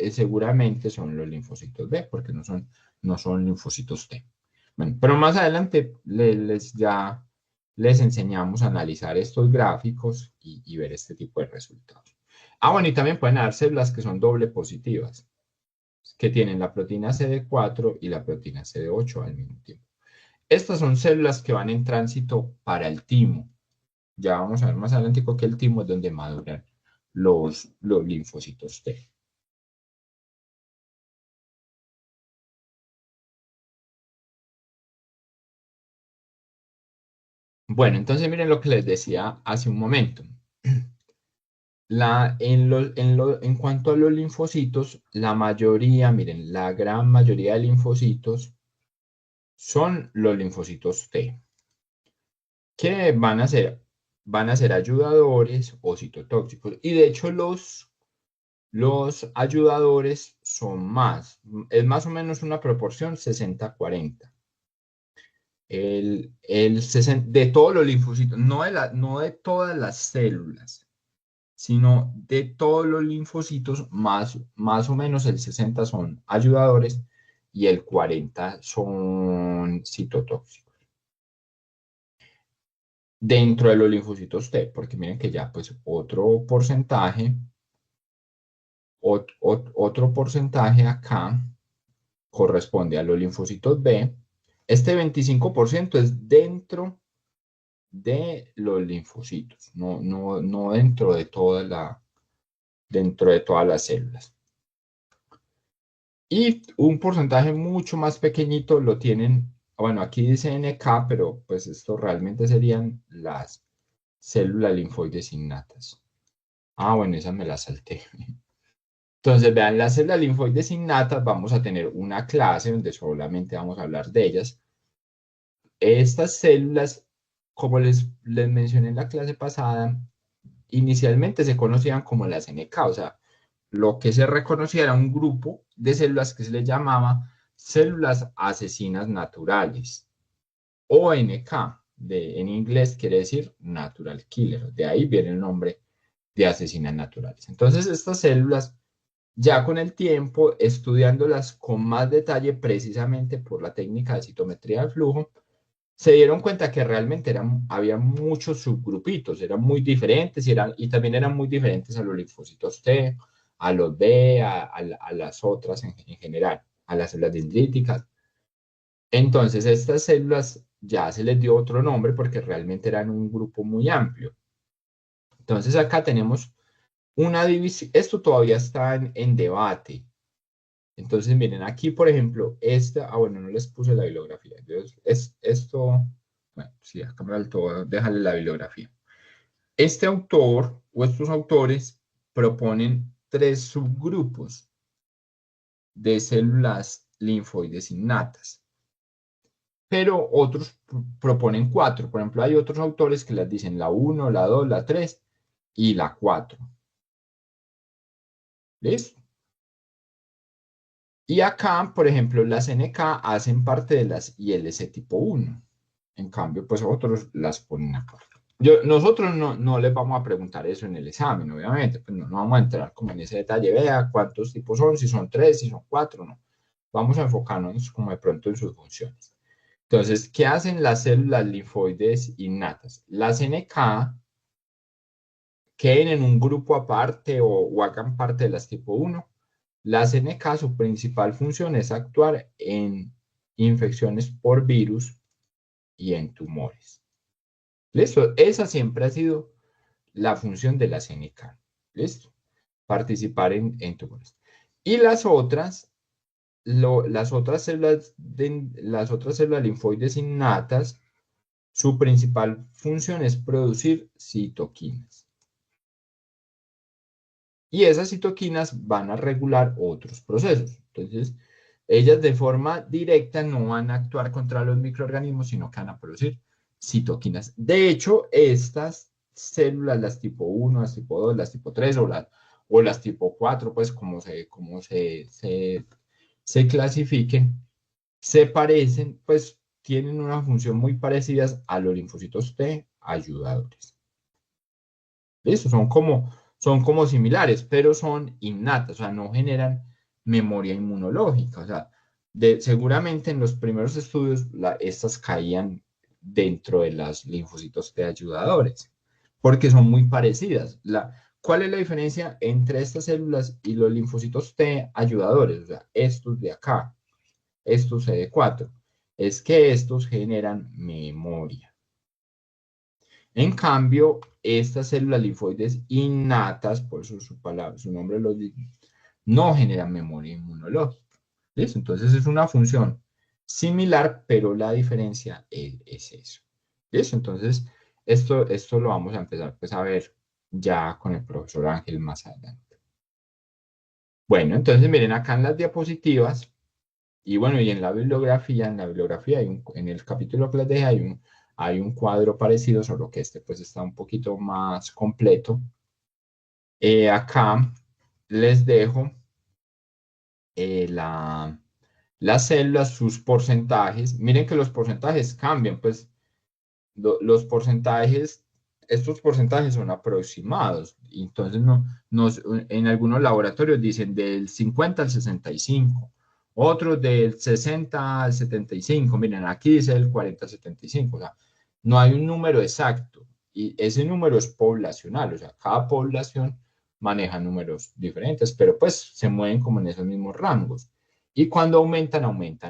seguramente son los linfocitos B, porque no son linfocitos T. Bueno, pero más adelante ya les enseñamos a analizar estos gráficos y ver este tipo de resultados. Bueno, y también pueden haber células que son doble positivas, que tienen la proteína CD4 y la proteína CD8 al mismo tiempo. Estas son células que van en tránsito para el timo. Ya vamos a ver más adelante que el timo es donde maduran los linfocitos T. Bueno, entonces miren lo que les decía hace un momento. En cuanto a los linfocitos, la mayoría, miren, la gran mayoría de linfocitos son los linfocitos T, que van a ser ayudadores o citotóxicos. Y de hecho los ayudadores son es más o menos una proporción 60-40. De todos los linfocitos, no de todas las células, sino de todos los linfocitos, más o menos el 60 son ayudadores y el 40 son citotóxicos. Dentro de los linfocitos T, porque miren que ya pues otro porcentaje acá corresponde a los linfocitos B. Este 25% es dentro de los linfocitos, no dentro de dentro de todas las células. Y un porcentaje mucho más pequeñito lo tienen, bueno, aquí dice NK, pero pues esto realmente serían las células linfoides innatas. Bueno, esa me la salté. Entonces, vean, las células linfoides innatas, vamos a tener una clase donde solamente vamos a hablar de ellas. Estas células, como les mencioné en la clase pasada, inicialmente se conocían como las NK, o sea, lo que se reconocía era un grupo de células que se les llamaba células asesinas naturales, o NK, en inglés quiere decir natural killer, de ahí viene el nombre de asesinas naturales. Entonces, estas células, ya con el tiempo, estudiándolas con más detalle, precisamente por la técnica de citometría del flujo, se dieron cuenta que realmente había muchos subgrupitos, eran muy diferentes y también eran muy diferentes a los linfocitos T, a los B, a las otras en general, a las células dendríticas. Entonces, estas células ya se les dio otro nombre porque realmente eran un grupo muy amplio. Entonces, acá tenemos una división, esto todavía está en debate. Entonces, miren, aquí, por ejemplo, bueno, no les puse la bibliografía. Entonces, bueno, sí, acá me faltó dejarle la bibliografía. Este autor o estos autores proponen 3 subgrupos de células linfoides innatas. Pero otros proponen 4. Por ejemplo, hay otros autores que las dicen la 1, la 2, la 3 y la 4. ¿Listo? Y acá, por ejemplo, las NK hacen parte de las ILC tipo 1. En cambio, pues otros las ponen acá. Nosotros no les vamos a preguntar eso en el examen, obviamente. Pues no vamos a entrar como en ese detalle. Vea cuántos tipos son, si son 3, si son 4, no. Vamos a enfocarnos como de pronto en sus funciones. Entonces, ¿qué hacen las células linfoides innatas? Las NK queden en un grupo aparte o hagan parte de las tipo 1. Las NK, su principal función es actuar en infecciones por virus y en tumores. ¿Listo? Esa siempre ha sido la función de las NK. ¿Listo? Participar en tumores. Y las otras células linfoides innatas, su principal función es producir citoquinas. Y esas citoquinas van a regular otros procesos. Entonces, ellas de forma directa no van a actuar contra los microorganismos, sino que van a producir citoquinas. De hecho, estas células, las tipo 1, las tipo 2, las tipo 3 o las tipo 4, pues como se clasifiquen, se parecen, pues tienen una función muy parecida a los linfocitos T ayudadores. ¿Listo? Son como similares, pero son innatas, o sea, no generan memoria inmunológica. O sea, seguramente en los primeros estudios estas caían dentro de los linfocitos T ayudadores, porque son muy parecidas. ¿Cuál es la diferencia entre estas células y los linfocitos T ayudadores? O sea, estos de acá, estos CD4, es que estos generan memoria. En cambio, estas células linfoides innatas, por eso su nombre lo dice, no generan memoria inmunológica. ¿Listo? Entonces es una función similar, pero la diferencia es eso. ¿Listo? Entonces, esto lo vamos a empezar pues, a ver ya con el profesor Ángel más adelante. Bueno, entonces miren acá en las diapositivas, y bueno, y en la bibliografía en el capítulo que les dejé hay un cuadro parecido, solo que este pues está un poquito más completo. Acá les dejo las células, sus porcentajes. Miren que los porcentajes cambian, pues los porcentajes, estos porcentajes son aproximados. Entonces, en algunos laboratorios dicen del 50 al 65. Otros del 60 al 75. Miren, aquí dice el 40 al 75. O sea, no hay un número exacto. Y ese número es poblacional. O sea, cada población maneja números diferentes, pero pues se mueven como en esos mismos rangos. Y cuando aumentan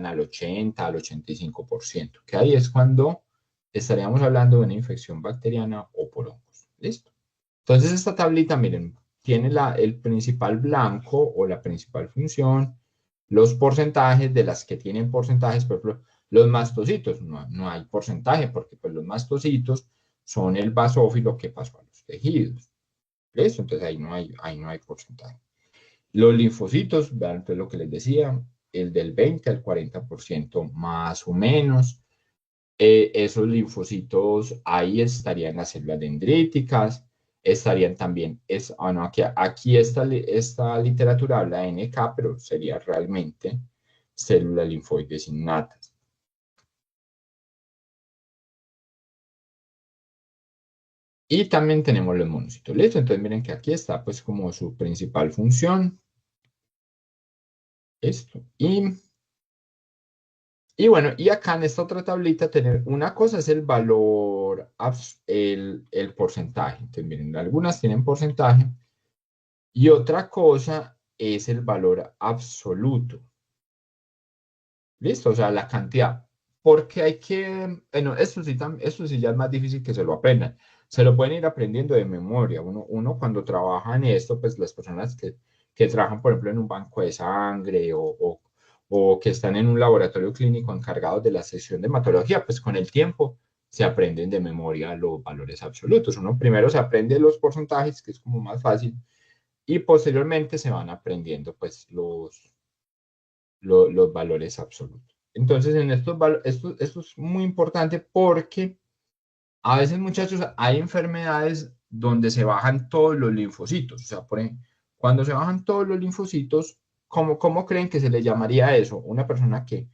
al 80, al 85%, que ahí es cuando estaríamos hablando de una infección bacteriana o por hongos. ¿Listo? Entonces esta tablita, miren, tiene el principal blanco o la principal función, los porcentajes de las que tienen porcentajes, por ejemplo, los mastocitos, no hay porcentaje porque pues los mastocitos son el basófilo que pasó a los tejidos. ¿Listo? Entonces ahí no hay porcentaje. Los linfocitos, vean entonces lo que les decía, el del 20 al 40% más o menos. Esos linfocitos ahí estarían las células dendríticas, estarían también, no, aquí esta literatura habla de NK, pero sería realmente células linfoides innatas. Y también tenemos los monocitos. ¿Listo? Entonces miren que aquí está pues como su principal función. Esto. Y bueno, y acá en esta otra tablita tener una cosa es el valor, el porcentaje. Entonces miren, algunas tienen porcentaje. Y otra cosa es el valor absoluto. ¿Listo? O sea, la cantidad. Porque hay que, bueno, esto sí ya es más difícil que se lo aprendan. Se lo pueden ir aprendiendo de memoria. Uno cuando trabaja en esto, pues las personas que trabajan, por ejemplo, en un banco de sangre o que están en un laboratorio clínico encargados de la sección de hematología, pues con el tiempo se aprenden de memoria los valores absolutos. Uno primero se aprende los porcentajes, que es como más fácil, y posteriormente se van aprendiendo pues los valores absolutos. Entonces, en esto es muy importante porque a veces, muchachos, hay enfermedades donde se bajan todos los linfocitos. O sea, por ejemplo, cuando se bajan todos los linfocitos, ¿cómo creen que se le llamaría eso? Una persona que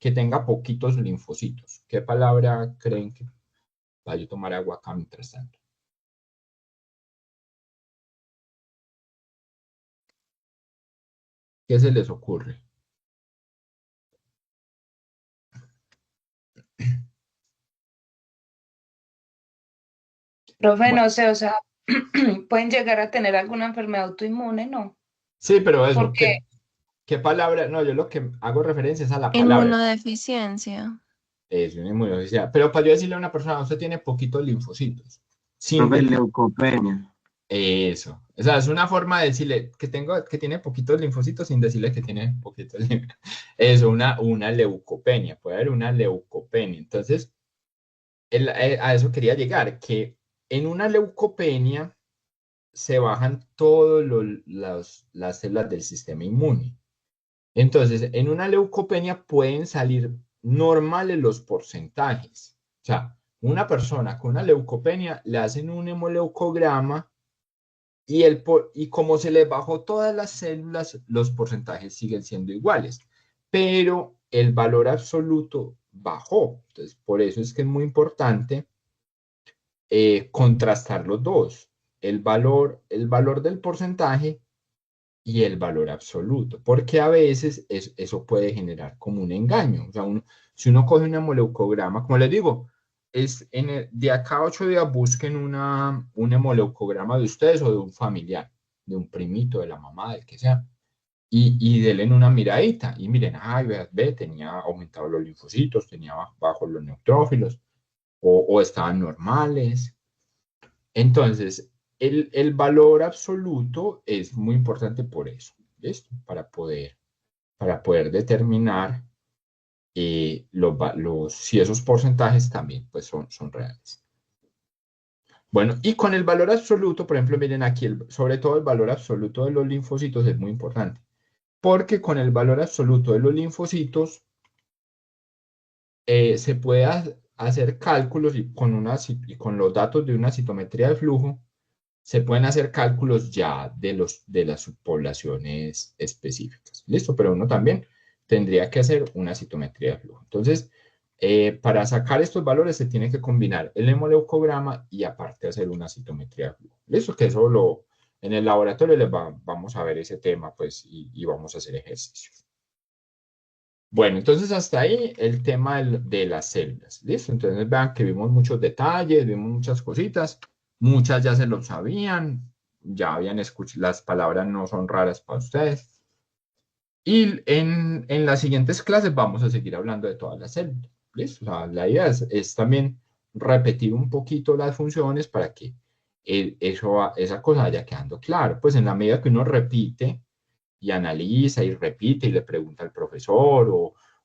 tenga poquitos linfocitos. ¿Qué palabra creen que... Vaya a tomar agua acá mientras tanto. ¿Qué se les ocurre? Profe, Bueno, no sé, o sea, pueden llegar a tener alguna enfermedad autoinmune, ¿no? sí, pero eso, Porque ¿qué palabra? No, yo lo que hago referencia es a la palabra. Inmunodeficiencia. Es una inmunodeficiencia. Pero para yo decirle a una persona, usted tiene poquitos linfocitos. Sin Profe, decir leucopenia. eso. O sea, es una forma de decirle que tiene poquitos linfocitos sin decirle que tiene poquitos linfocitos. Eso, una leucopenia. Puede haber una leucopenia. Entonces, a eso quería llegar, que en una leucopenia se bajan todas las células del sistema inmune. Entonces, en una leucopenia pueden salir normales los porcentajes. O sea, una persona con una leucopenia le hacen un hemoleucograma y como se le bajó todas las células, los porcentajes siguen siendo iguales, pero el valor absoluto bajó. Entonces, por eso es que es muy importante contrastar los dos, el valor del porcentaje y el valor absoluto, porque a veces eso puede generar como un engaño. O sea, si uno coge un hemoleucograma, como les digo, de acá a 8 días busquen un hemoleucograma de ustedes o de un familiar, de un primito, de la mamá, del que sea, y denle una miradita y miren, ay, tenía aumentados los linfocitos, tenía bajos los neutrófilos o estaban normales. Entonces, el valor absoluto es muy importante por eso, ¿listo? Para poder determinar si esos porcentajes también pues, son reales. Bueno, y con el valor absoluto, por ejemplo, miren aquí, sobre todo el valor absoluto de los linfocitos es muy importante, porque con el valor absoluto de los linfocitos se puede hacer cálculos y con los datos de una citometría de flujo se pueden hacer cálculos ya de las subpoblaciones específicas. ¿Listo? Pero uno también tendría que hacer una citometría de flujo. Entonces, para sacar estos valores se tiene que combinar el hemoleucograma y aparte hacer una citometría de flujo. ¿Listo? Que eso en el laboratorio vamos a ver ese tema, pues, y vamos a hacer ejercicios. Bueno, entonces hasta ahí el tema de las células. ¿Listo? Entonces vean que vimos muchos detalles, vimos muchas cositas. Muchas ya se lo sabían, ya habían escuchado, las palabras no son raras para ustedes. Y en las siguientes clases vamos a seguir hablando de todas las células. ¿Listo? O sea, la idea es también repetir un poquito las funciones para que esa cosa vaya quedando claro. Pues en la medida que uno repite y analiza y repite y le pregunta al profesor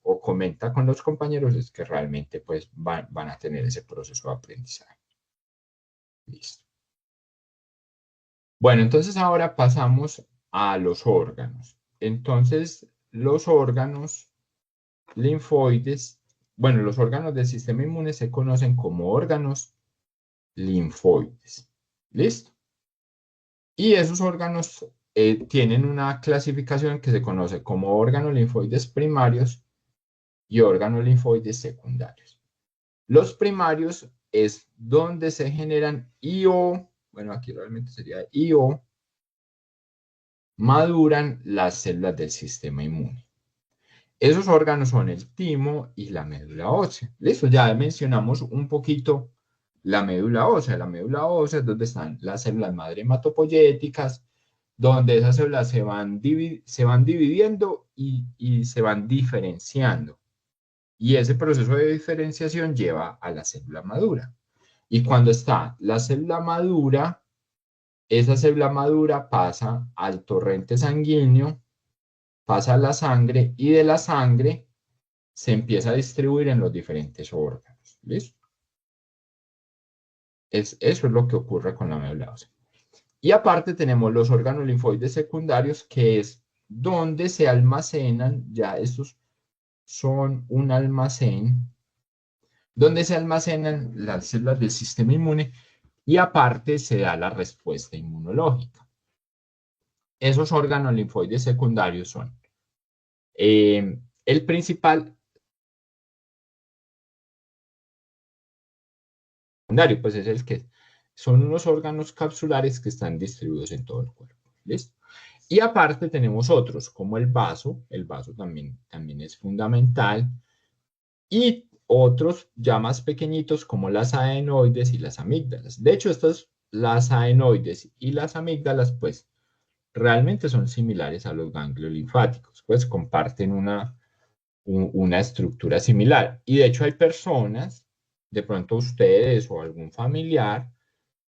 o comenta con los compañeros, es que realmente pues van a tener ese proceso de aprendizaje. Listo. Bueno, entonces ahora pasamos a los órganos. Entonces, los órganos linfoides, bueno, los órganos del sistema inmune se conocen como órganos linfoides. ¿Listo? Y esos órganos tienen una clasificación que se conoce como órganos linfoides primarios y órganos linfoides secundarios. Los primarios es donde se generan bueno, aquí realmente sería maduran las células del sistema inmune. Esos órganos son el timo y la médula ósea. Listo, ya mencionamos un poquito la médula ósea. La médula ósea es donde están las células madre hematopoyéticas, donde esas células se van dividiendo y se van diferenciando. Y ese proceso de diferenciación lleva a la célula madura. Y cuando está la célula madura, esa célula madura pasa al torrente sanguíneo, pasa a la sangre y de la sangre se empieza a distribuir en los diferentes órganos. ¿Listo? Eso es lo que ocurre con la médula ósea. Y aparte tenemos los órganos linfoides secundarios, que es donde se almacenan, ya estos son un almacén, donde se almacenan las células del sistema inmune y aparte se da la respuesta inmunológica. Esos órganos linfoides secundarios son el principal secundario, pues es el que son unos órganos capsulares que están distribuidos en todo el cuerpo. ¿Listo? Y aparte tenemos otros, como el vaso también es fundamental, y otros ya más pequeñitos como las adenoides y las amígdalas. De hecho, las adenoides y las amígdalas, pues, realmente son similares a los ganglios linfáticos, pues comparten una estructura similar. Y de hecho hay personas, de pronto ustedes o algún familiar,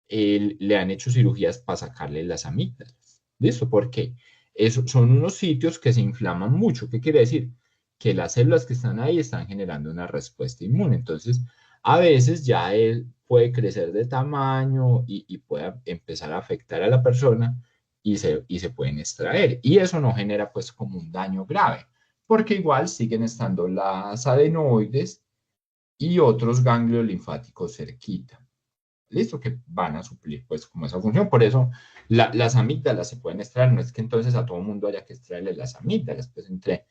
le han hecho cirugías para sacarle las amígdalas. ¿Listo? Porque son unos sitios que se inflaman mucho. ¿Qué quiere decir? Que las células que están ahí están generando una respuesta inmune. Entonces, a veces ya él puede crecer de tamaño y puede empezar a afectar a la persona y se pueden extraer. Y eso no genera pues como un daño grave, porque igual siguen estando las adenoides y otros ganglios linfáticos cerquita. ¿Listo? Que van a suplir pues como esa función. Por eso las amígdalas se pueden extraer. No es que entonces a todo el mundo haya que extraerle las amígdalas, pues entre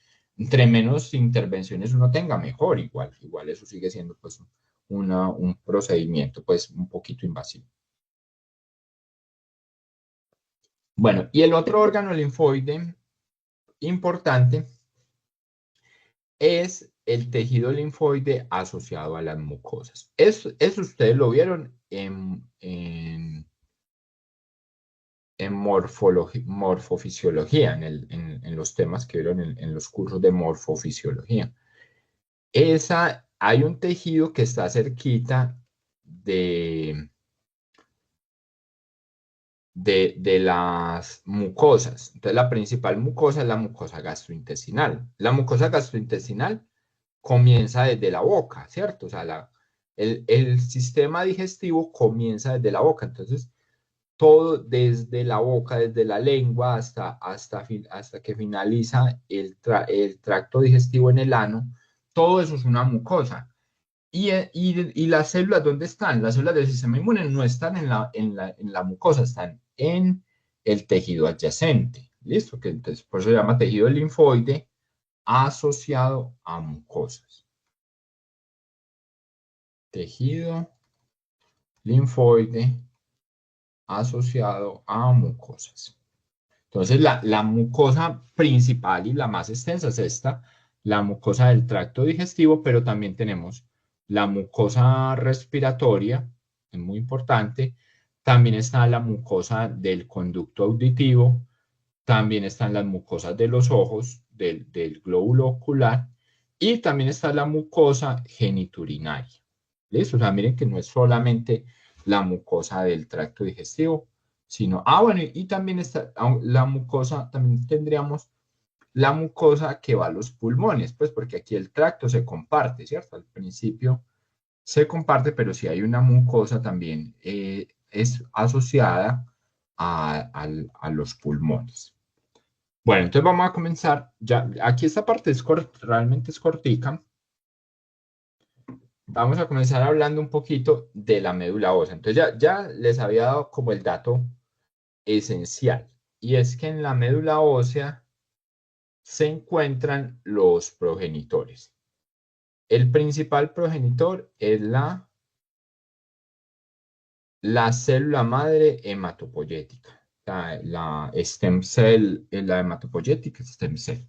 menos intervenciones uno tenga, mejor. Igual eso sigue siendo pues un procedimiento pues un poquito invasivo. Bueno, y el otro órgano linfoide importante es el tejido linfoide asociado a las mucosas. Eso ustedes lo vieron en morfofisiología, en los temas que vieron en los cursos de morfofisiología. Hay un tejido que está cerquita de las mucosas. Entonces, la principal mucosa es la mucosa gastrointestinal. La mucosa gastrointestinal comienza desde la boca, ¿cierto? O sea, el sistema digestivo comienza desde la boca. Entonces, todo desde la boca, desde la lengua hasta que finaliza el tracto digestivo en el ano, todo eso es una mucosa. Y las células, ¿dónde están? Las células del sistema inmune no están en la mucosa, están en el tejido adyacente. ¿Listo? Que entonces, por eso se llama tejido linfoide asociado a mucosas. Tejido linfoide asociado a mucosas. Entonces, la mucosa principal y la más extensa es esta, la mucosa del tracto digestivo, pero también tenemos la mucosa respiratoria, es muy importante. También está la mucosa del conducto auditivo, también están las mucosas de los ojos, del glóbulo ocular, y también está la mucosa geniturinaria. ¿Listo? O sea, miren que no es solamente la mucosa del tracto digestivo, sino, bueno, y también está la mucosa, también tendríamos la mucosa que va a los pulmones, pues porque aquí el tracto se comparte, ¿cierto? Al principio se comparte, pero si hay una mucosa también es asociada a los pulmones. Bueno, entonces vamos a comenzar. Ya, aquí esta parte realmente es cortica. Vamos a comenzar hablando un poquito de la médula ósea. Entonces ya les había dado como el dato esencial. Y es que en la médula ósea se encuentran los progenitores. El principal progenitor es la célula madre hematopoyética. La stem cell, la hematopoyética stem cell.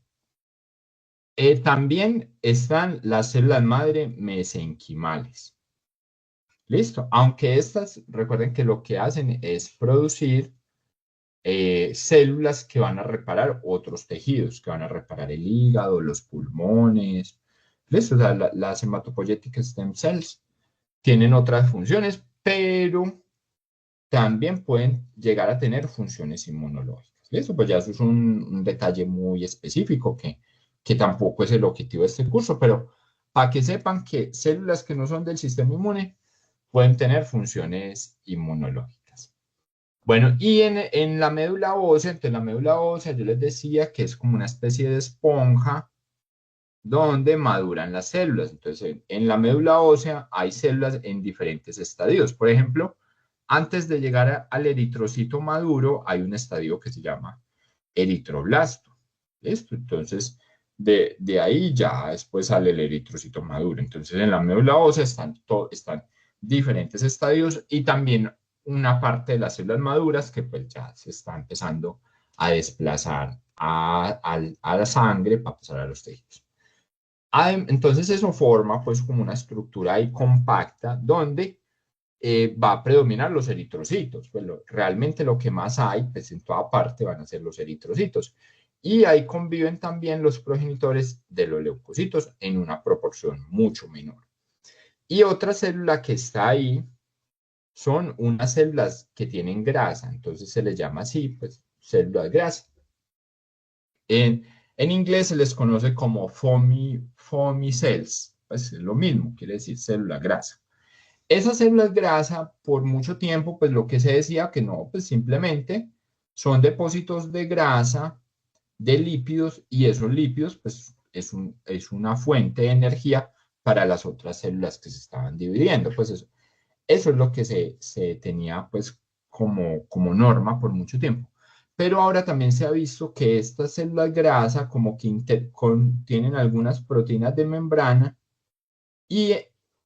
También están las células madre mesenquimales. Listo. Aunque estas, recuerden que lo que hacen es producir células que van a reparar otros tejidos, que van a reparar el hígado, los pulmones. ¿Listo? O sea, las hematopoietic stem cells tienen otras funciones, pero también pueden llegar a tener funciones inmunológicas. ¿Listo? Pues ya eso es un detalle muy específico que tampoco es el objetivo de este curso, pero para que sepan que células que no son del sistema inmune pueden tener funciones inmunológicas. Bueno, y en la médula ósea, entonces la médula ósea yo les decía que es como una especie de esponja donde maduran las células. Entonces, en la médula ósea hay células en diferentes estadios. Por ejemplo, antes de llegar al eritrocito maduro, hay un estadio que se llama eritroblasto. ¿Listo? Entonces, de ahí ya después sale el eritrocito maduro. Entonces, en la médula ósea están diferentes estadios y también una parte de las células maduras que pues ya se está empezando a desplazar a la sangre para pasar a los tejidos. Entonces eso forma pues como una estructura ahí compacta donde va a predominar los eritrocitos. Pues realmente lo que más hay, pues en toda parte van a ser los eritrocitos. Y ahí conviven también los progenitores de los leucocitos en una proporción mucho menor. Y otra célula que está ahí son unas células que tienen grasa, entonces se les llama así, pues células grasa. En inglés se les conoce como foamy cells, pues es lo mismo, quiere decir célula grasa. Esas células grasa, por mucho tiempo, pues lo que se decía que no, pues simplemente son depósitos de grasa, de lípidos, y esos lípidos, pues es una fuente de energía para las otras células que se estaban dividiendo. Pues eso es lo que se tenía, pues, como norma por mucho tiempo. Pero ahora también se ha visto que estas células grasa como que contienen algunas proteínas de membrana y,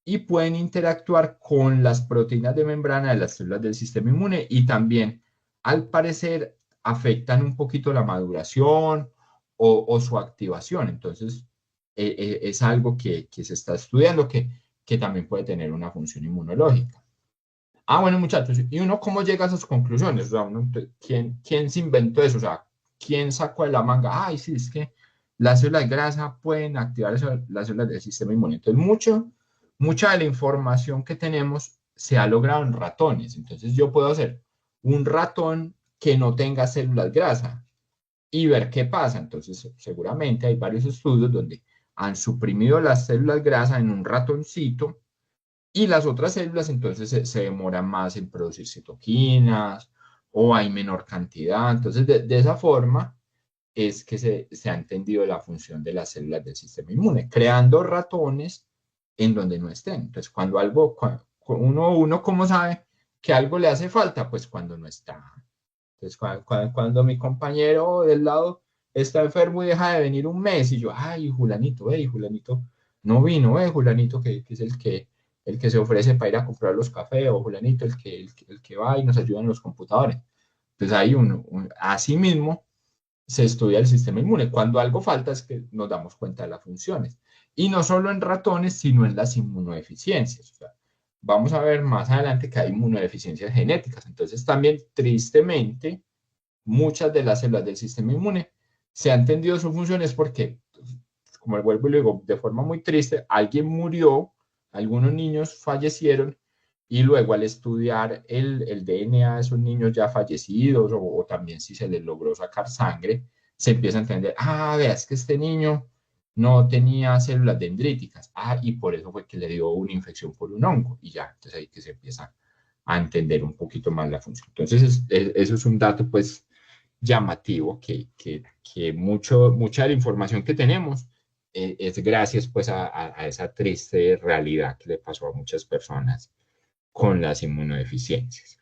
y pueden interactuar con las proteínas de membrana de las células del sistema inmune y también, al parecer, afectan un poquito la maduración o su activación. Entonces, es algo que se está estudiando que también puede tener una función inmunológica. Ah, bueno, muchachos, ¿y uno cómo llega a esas conclusiones? O sea, ¿quién se inventó eso? O sea, ¿quién sacó de la manga? Ay, sí, es que las células grasas pueden activar las células del sistema inmune. Entonces, mucha de la información que tenemos se ha logrado en ratones. Entonces, yo puedo hacer un ratón que no tenga células grasas y ver qué pasa. Entonces, seguramente hay varios estudios donde han suprimido las células grasas en un ratoncito y las otras células entonces se demoran más en producir citoquinas o hay menor cantidad. Entonces, de esa forma es que se ha entendido la función de las células del sistema inmune, creando ratones en donde no estén. Entonces, cuando uno ¿cómo sabe que algo le hace falta? Pues cuando no está. Entonces, cuando mi compañero del lado está enfermo y deja de venir un mes y yo, ay, Julanito no vino, Julanito que es el que se ofrece para ir a comprar los cafés, o Julanito el que va y nos ayuda en los computadores. Entonces ahí así mismo se estudia el sistema inmune. Cuando algo falta es que nos damos cuenta de las funciones. Y no solo en ratones, sino en las inmunodeficiencias. O sea, vamos a ver más adelante que hay inmunodeficiencias genéticas. Entonces también, tristemente, muchas de las células del sistema inmune se han entendido sus funciones porque, como vuelvo y lo digo, de forma muy triste, alguien murió, algunos niños fallecieron y luego al estudiar el DNA de esos niños ya fallecidos o también si se les logró sacar sangre, se empieza a entender, vea, es que este niño no tenía células dendríticas, y por eso fue que le dio una infección por un hongo y ya, entonces ahí que se empieza a entender un poquito más la función. Entonces, eso es un dato pues llamativo que mucha de la información que tenemos es gracias pues a esa triste realidad que le pasó a muchas personas con las inmunodeficiencias.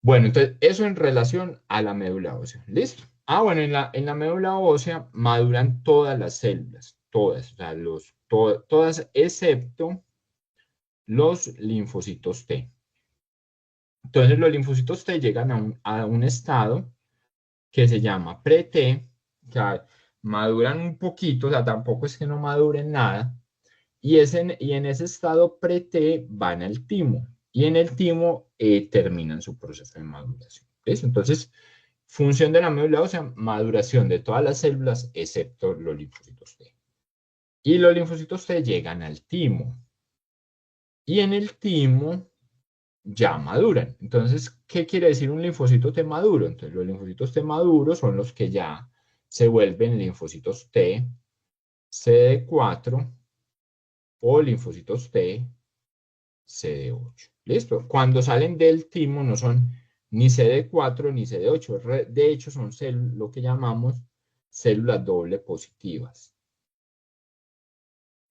Bueno, entonces eso en relación a la médula ósea. ¿Listo? Bueno, en la médula ósea maduran todas las células, todas, o sea, todas excepto los linfocitos T. Entonces los linfocitos T llegan a un estado que se llama pre-T, o sea, maduran un poquito, o sea, tampoco es que no maduren nada, y en ese estado pre-T van al timo, y en el timo terminan su proceso de maduración. ¿Ves? Entonces, función de la médula ósea, maduración de todas las células excepto los linfocitos T. Y los linfocitos T llegan al timo, y en el timo ya maduran. Entonces, ¿qué quiere decir un linfocito T maduro? Entonces, los linfocitos T maduros son los que ya se vuelven linfocitos T, CD4 o linfocitos T CD8. ¿Listo? Cuando salen del timo no son ni CD4 ni CD8. De hecho, son lo que llamamos células doble positivas.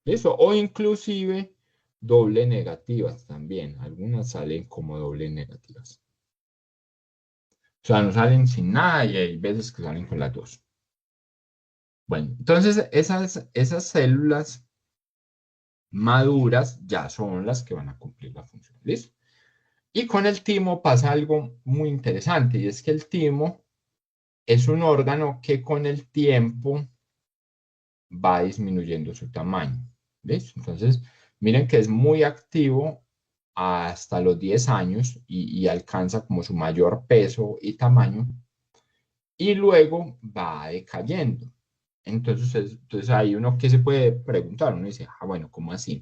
¿Listo? O inclusive doble negativas también. Algunas salen como doble negativas. O sea, no salen sin nada y hay veces que salen con las dos. Bueno, entonces esas células maduras ya son las que van a cumplir la función. ¿Listo? Y con el timo pasa algo muy interesante y es que el timo es un órgano que con el tiempo va disminuyendo su tamaño. ¿Listo? Entonces, miren que es muy activo hasta los 10 años y alcanza como su mayor peso y tamaño y luego va decayendo. Entonces ahí uno que se puede preguntar, uno dice, ah, bueno, ¿cómo así?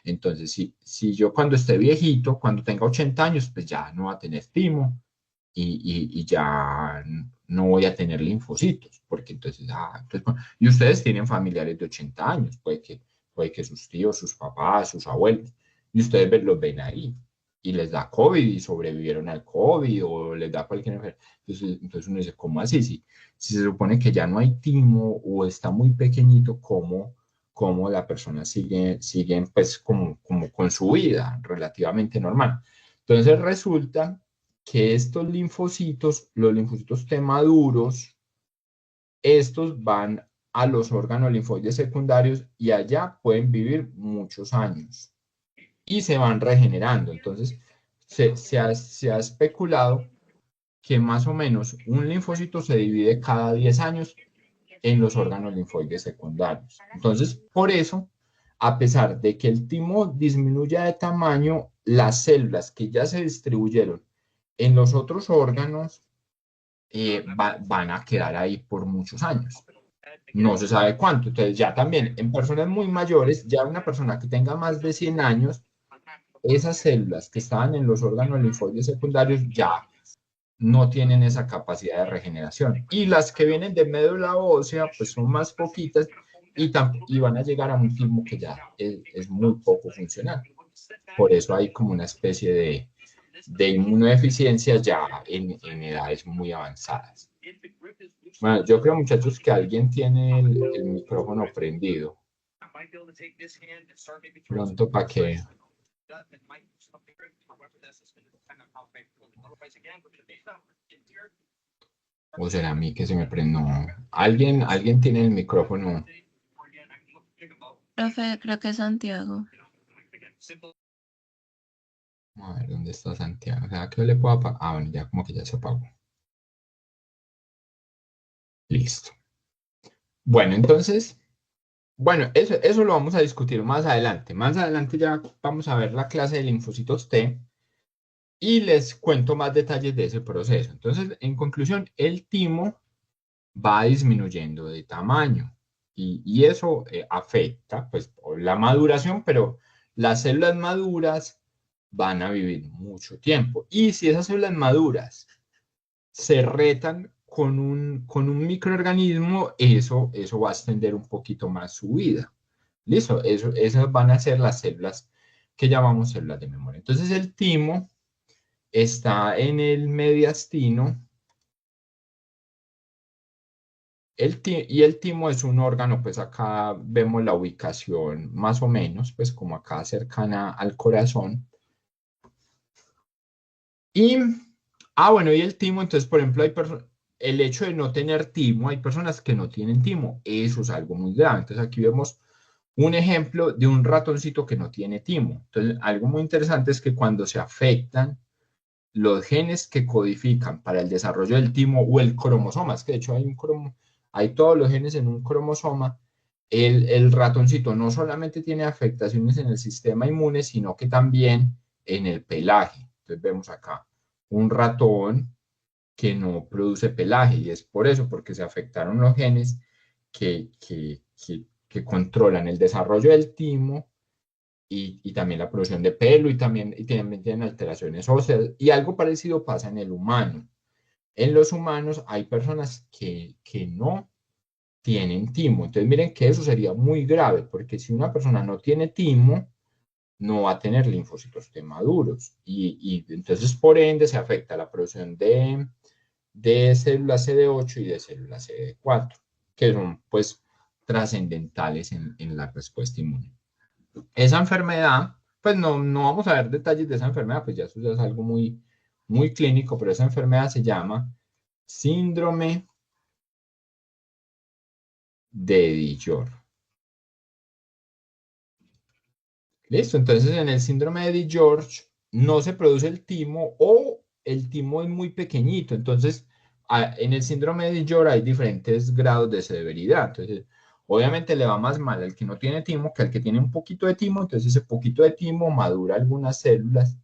Entonces si yo cuando esté viejito, cuando tenga 80 años, pues ya no va a tener timo y ya no voy a tener linfocitos, porque y ustedes tienen familiares de 80 años, puede que sus tíos, sus papás, sus abuelos, y ustedes los ven ahí, y les da COVID y sobrevivieron al COVID, o les da cualquier enfermedad. Entonces uno dice, ¿cómo así? Si se supone que ya no hay timo o está muy pequeñito, ¿cómo la persona sigue pues como con su vida relativamente normal? Entonces resulta que estos linfocitos, los linfocitos T maduros, estos van a los órganos linfoides secundarios y allá pueden vivir muchos años y se van regenerando. Entonces se ha especulado que más o menos un linfocito se divide cada 10 años en los órganos linfoides secundarios. Entonces, por eso, a pesar de que el timo disminuya de tamaño, las células que ya se distribuyeron en los otros órganos van a quedar ahí por muchos años. No se sabe cuánto. Entonces, ya también en personas muy mayores, ya una persona que tenga más de 100 años, esas células que estaban en los órganos linfoides secundarios ya no tienen esa capacidad de regeneración. Y las que vienen de médula ósea, pues son más poquitas y van a llegar a un timo que ya es muy poco funcional. Por eso hay como una especie de inmunodeficiencia ya en edades muy avanzadas. Bueno, yo creo, muchachos, que alguien tiene el micrófono prendido. Pronto para que... ¿O será a mí que se me prende? No. ¿Alguien tiene el micrófono? Profe, creo que es Santiago. A ver, ¿dónde está Santiago? O sea, ¿qué le puedo apagar? Ah, bueno, ya como que ya se apagó. Listo. Bueno, entonces, bueno, eso lo vamos a discutir más adelante. Más adelante ya vamos a ver la clase de linfocitos T y les cuento más detalles de ese proceso. Entonces, en conclusión, el timo va disminuyendo de tamaño y eso afecta pues la maduración, pero las células maduras van a vivir mucho tiempo. Y si esas células maduras se retan con un microorganismo, eso va a extender un poquito más su vida. ¿Listo? Esas van a ser las células que llamamos células de memoria. Entonces el timo está en el mediastino. Y el timo es un órgano, pues acá vemos la ubicación más o menos, pues como acá cercana al corazón. Y, bueno, y el timo, entonces, por ejemplo, el hecho de no tener timo, hay personas que no tienen timo, eso es algo muy grave. Entonces aquí vemos un ejemplo de un ratoncito que no tiene timo. Entonces, algo muy interesante es que cuando se afectan los genes que codifican para el desarrollo del timo o el cromosoma, es que de hecho hay todos los genes en un cromosoma, el ratoncito no solamente tiene afectaciones en el sistema inmune, sino que también en el pelaje. Entonces vemos acá un ratón que no produce pelaje y es por eso, porque se afectaron los genes que controlan el desarrollo del timo y también la producción de pelo y también tienen alteraciones óseas. Y algo parecido pasa en el humano. En los humanos hay personas que no tienen timo. Entonces miren que eso sería muy grave, porque si una persona no tiene timo, no va a tener linfocitos T maduros. Y entonces, por ende, se afecta la producción de células CD8 y de células CD4, que son, pues, trascendentales en la respuesta inmune. Esa enfermedad, pues no vamos a ver detalles de esa enfermedad, pues ya eso ya es algo muy, muy clínico, pero esa enfermedad se llama síndrome de Dijor. Listo, entonces en el síndrome de Dijor no se produce el timo o el timo es muy pequeñito. Entonces, en el síndrome de Dijor hay diferentes grados de severidad. Entonces, obviamente le va más mal al que no tiene timo que al que tiene un poquito de timo. Entonces, ese poquito de timo madura algunas células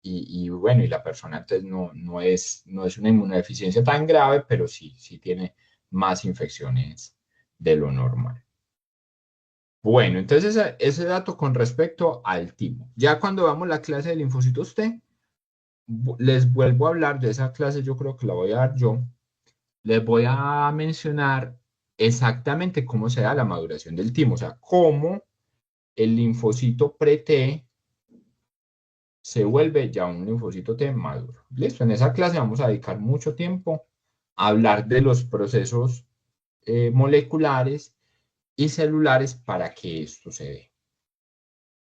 y bueno, y la persona entonces no es una inmunodeficiencia tan grave, pero sí tiene más infecciones de lo normal. Bueno, entonces ese dato con respecto al timo. Ya cuando vamos a la clase de linfocitos T, les vuelvo a hablar de esa clase, yo creo que la voy a dar yo. Les voy a mencionar exactamente cómo se da la maduración del timo, o sea, cómo el linfocito pre-T se vuelve ya un linfocito T maduro. Listo, en esa clase vamos a dedicar mucho tiempo a hablar de los procesos moleculares y celulares para que esto se dé.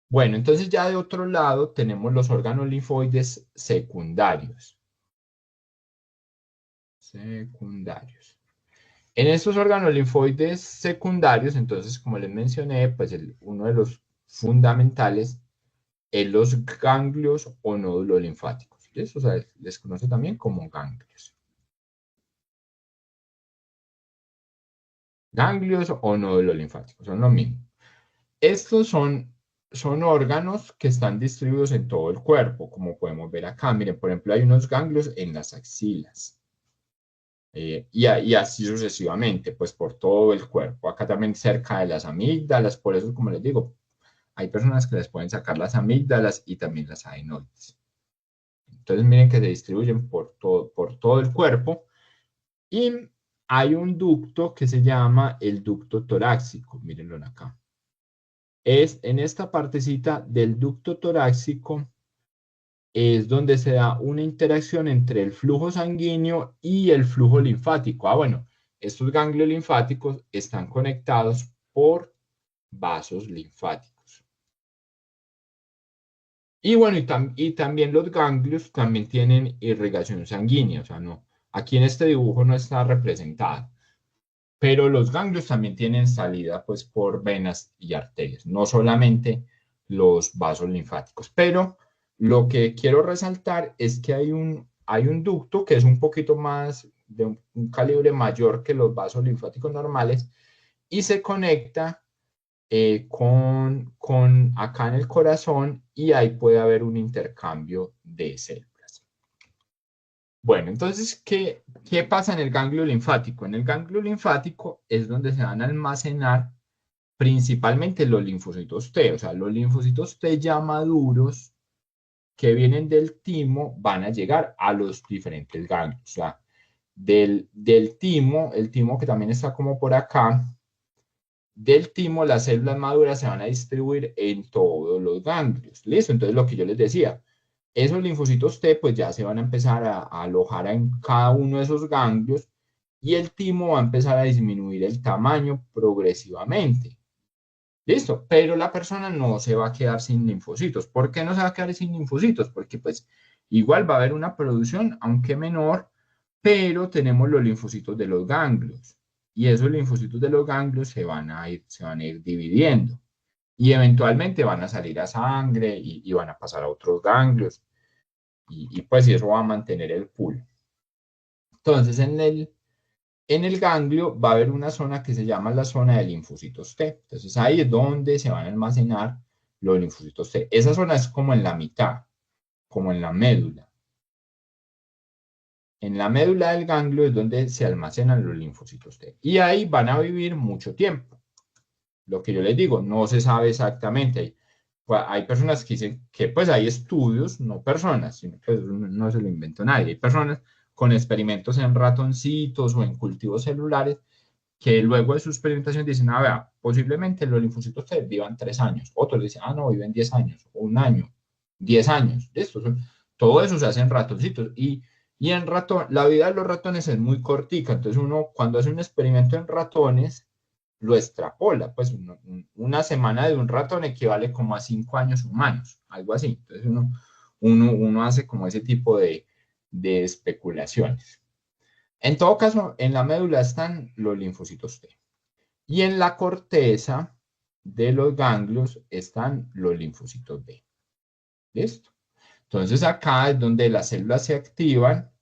Bueno, entonces ya de otro lado tenemos los órganos linfoides secundarios. Secundarios. En estos órganos linfoides secundarios, entonces, como les mencioné, pues uno de los fundamentales es los ganglios o nódulos linfáticos. ¿Listo? O sea, les conoce también como ganglios. Ganglios o nódulos linfáticos, son lo mismo. Estos son órganos que están distribuidos en todo el cuerpo, como podemos ver acá. Miren, por ejemplo, hay unos ganglios en las axilas. Y así sucesivamente, pues por todo el cuerpo. Acá también cerca de las amígdalas, por eso, como les digo, hay personas que les pueden sacar las amígdalas y también las adenoides. Entonces, miren que se distribuyen por todo el cuerpo. Y hay un ducto que se llama el ducto torácico. Mírenlo acá. Es en esta partecita del ducto torácico es donde se da una interacción entre el flujo sanguíneo y el flujo linfático. Bueno, estos ganglios linfáticos están conectados por vasos linfáticos. Y bueno, y también los ganglios también tienen irrigación sanguínea, o sea, no, aquí en este dibujo no está representado, pero los ganglios también tienen salida pues por venas y arterias, no solamente los vasos linfáticos, pero lo que quiero resaltar es que hay un ducto que es un poquito más, de un calibre mayor que los vasos linfáticos normales y se conecta con acá en el corazón y ahí puede haber un intercambio de células. Bueno, entonces, ¿qué pasa en el ganglio linfático? En el ganglio linfático es donde se van a almacenar principalmente los linfocitos T, o sea, los linfocitos T ya maduros que vienen del timo van a llegar a los diferentes ganglios. O sea, del timo, el timo que también está como por acá, del timo las células maduras se van a distribuir en todos los ganglios. ¿Listo? Entonces lo que yo les decía, esos linfocitos T pues ya se van a empezar a alojar en cada uno de esos ganglios y el timo va a empezar a disminuir el tamaño progresivamente. Listo, pero la persona no se va a quedar sin linfocitos. ¿Por qué no se va a quedar sin linfocitos? Porque pues igual va a haber una producción, aunque menor, pero tenemos los linfocitos de los ganglios. Y esos linfocitos de los ganglios se van a ir dividiendo. Y eventualmente van a salir a sangre y van a pasar a otros ganglios. Y pues eso va a mantener el pool. Entonces en el ganglio va a haber una zona que se llama la zona de linfocitos T. Entonces ahí es donde se van a almacenar los linfocitos T. Esa zona es como en la mitad, como en la médula. En la médula del ganglio es donde se almacenan los linfocitos T. Y ahí van a vivir mucho tiempo. Lo que yo les digo, no se sabe exactamente. Hay personas que dicen que pues hay estudios, no personas, sino que no se lo inventó nadie. Hay personas con experimentos en ratoncitos o en cultivos celulares que luego de su experimentación dicen, vea, posiblemente los linfocitos T vivan 3 años. Otros dicen, no, viven 10 años, o 1 año, 10 años. Todo eso se hace en ratoncitos. Y en ratón, la vida de los ratones es muy cortica. Entonces uno, cuando hace un experimento en ratones, lo extrapola. Pues una semana de un ratón equivale como a 5 años humanos, algo así. Entonces uno hace como ese tipo de especulaciones. En todo caso, en la médula están los linfocitos T. Y en la corteza de los ganglios están los linfocitos B. ¿Listo? Entonces acá es donde las células se activan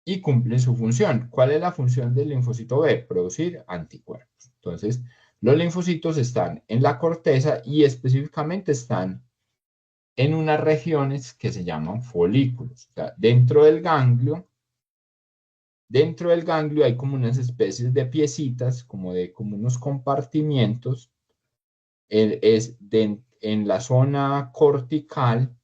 y cumplen su función. ¿Cuál es la función del linfocito B? Producir anticuerpos. Entonces, los linfocitos están en la corteza y específicamente están en unas regiones que se llaman folículos. O sea, dentro del ganglio hay como unas especies de piecitas, como unos compartimientos. En la zona cortical,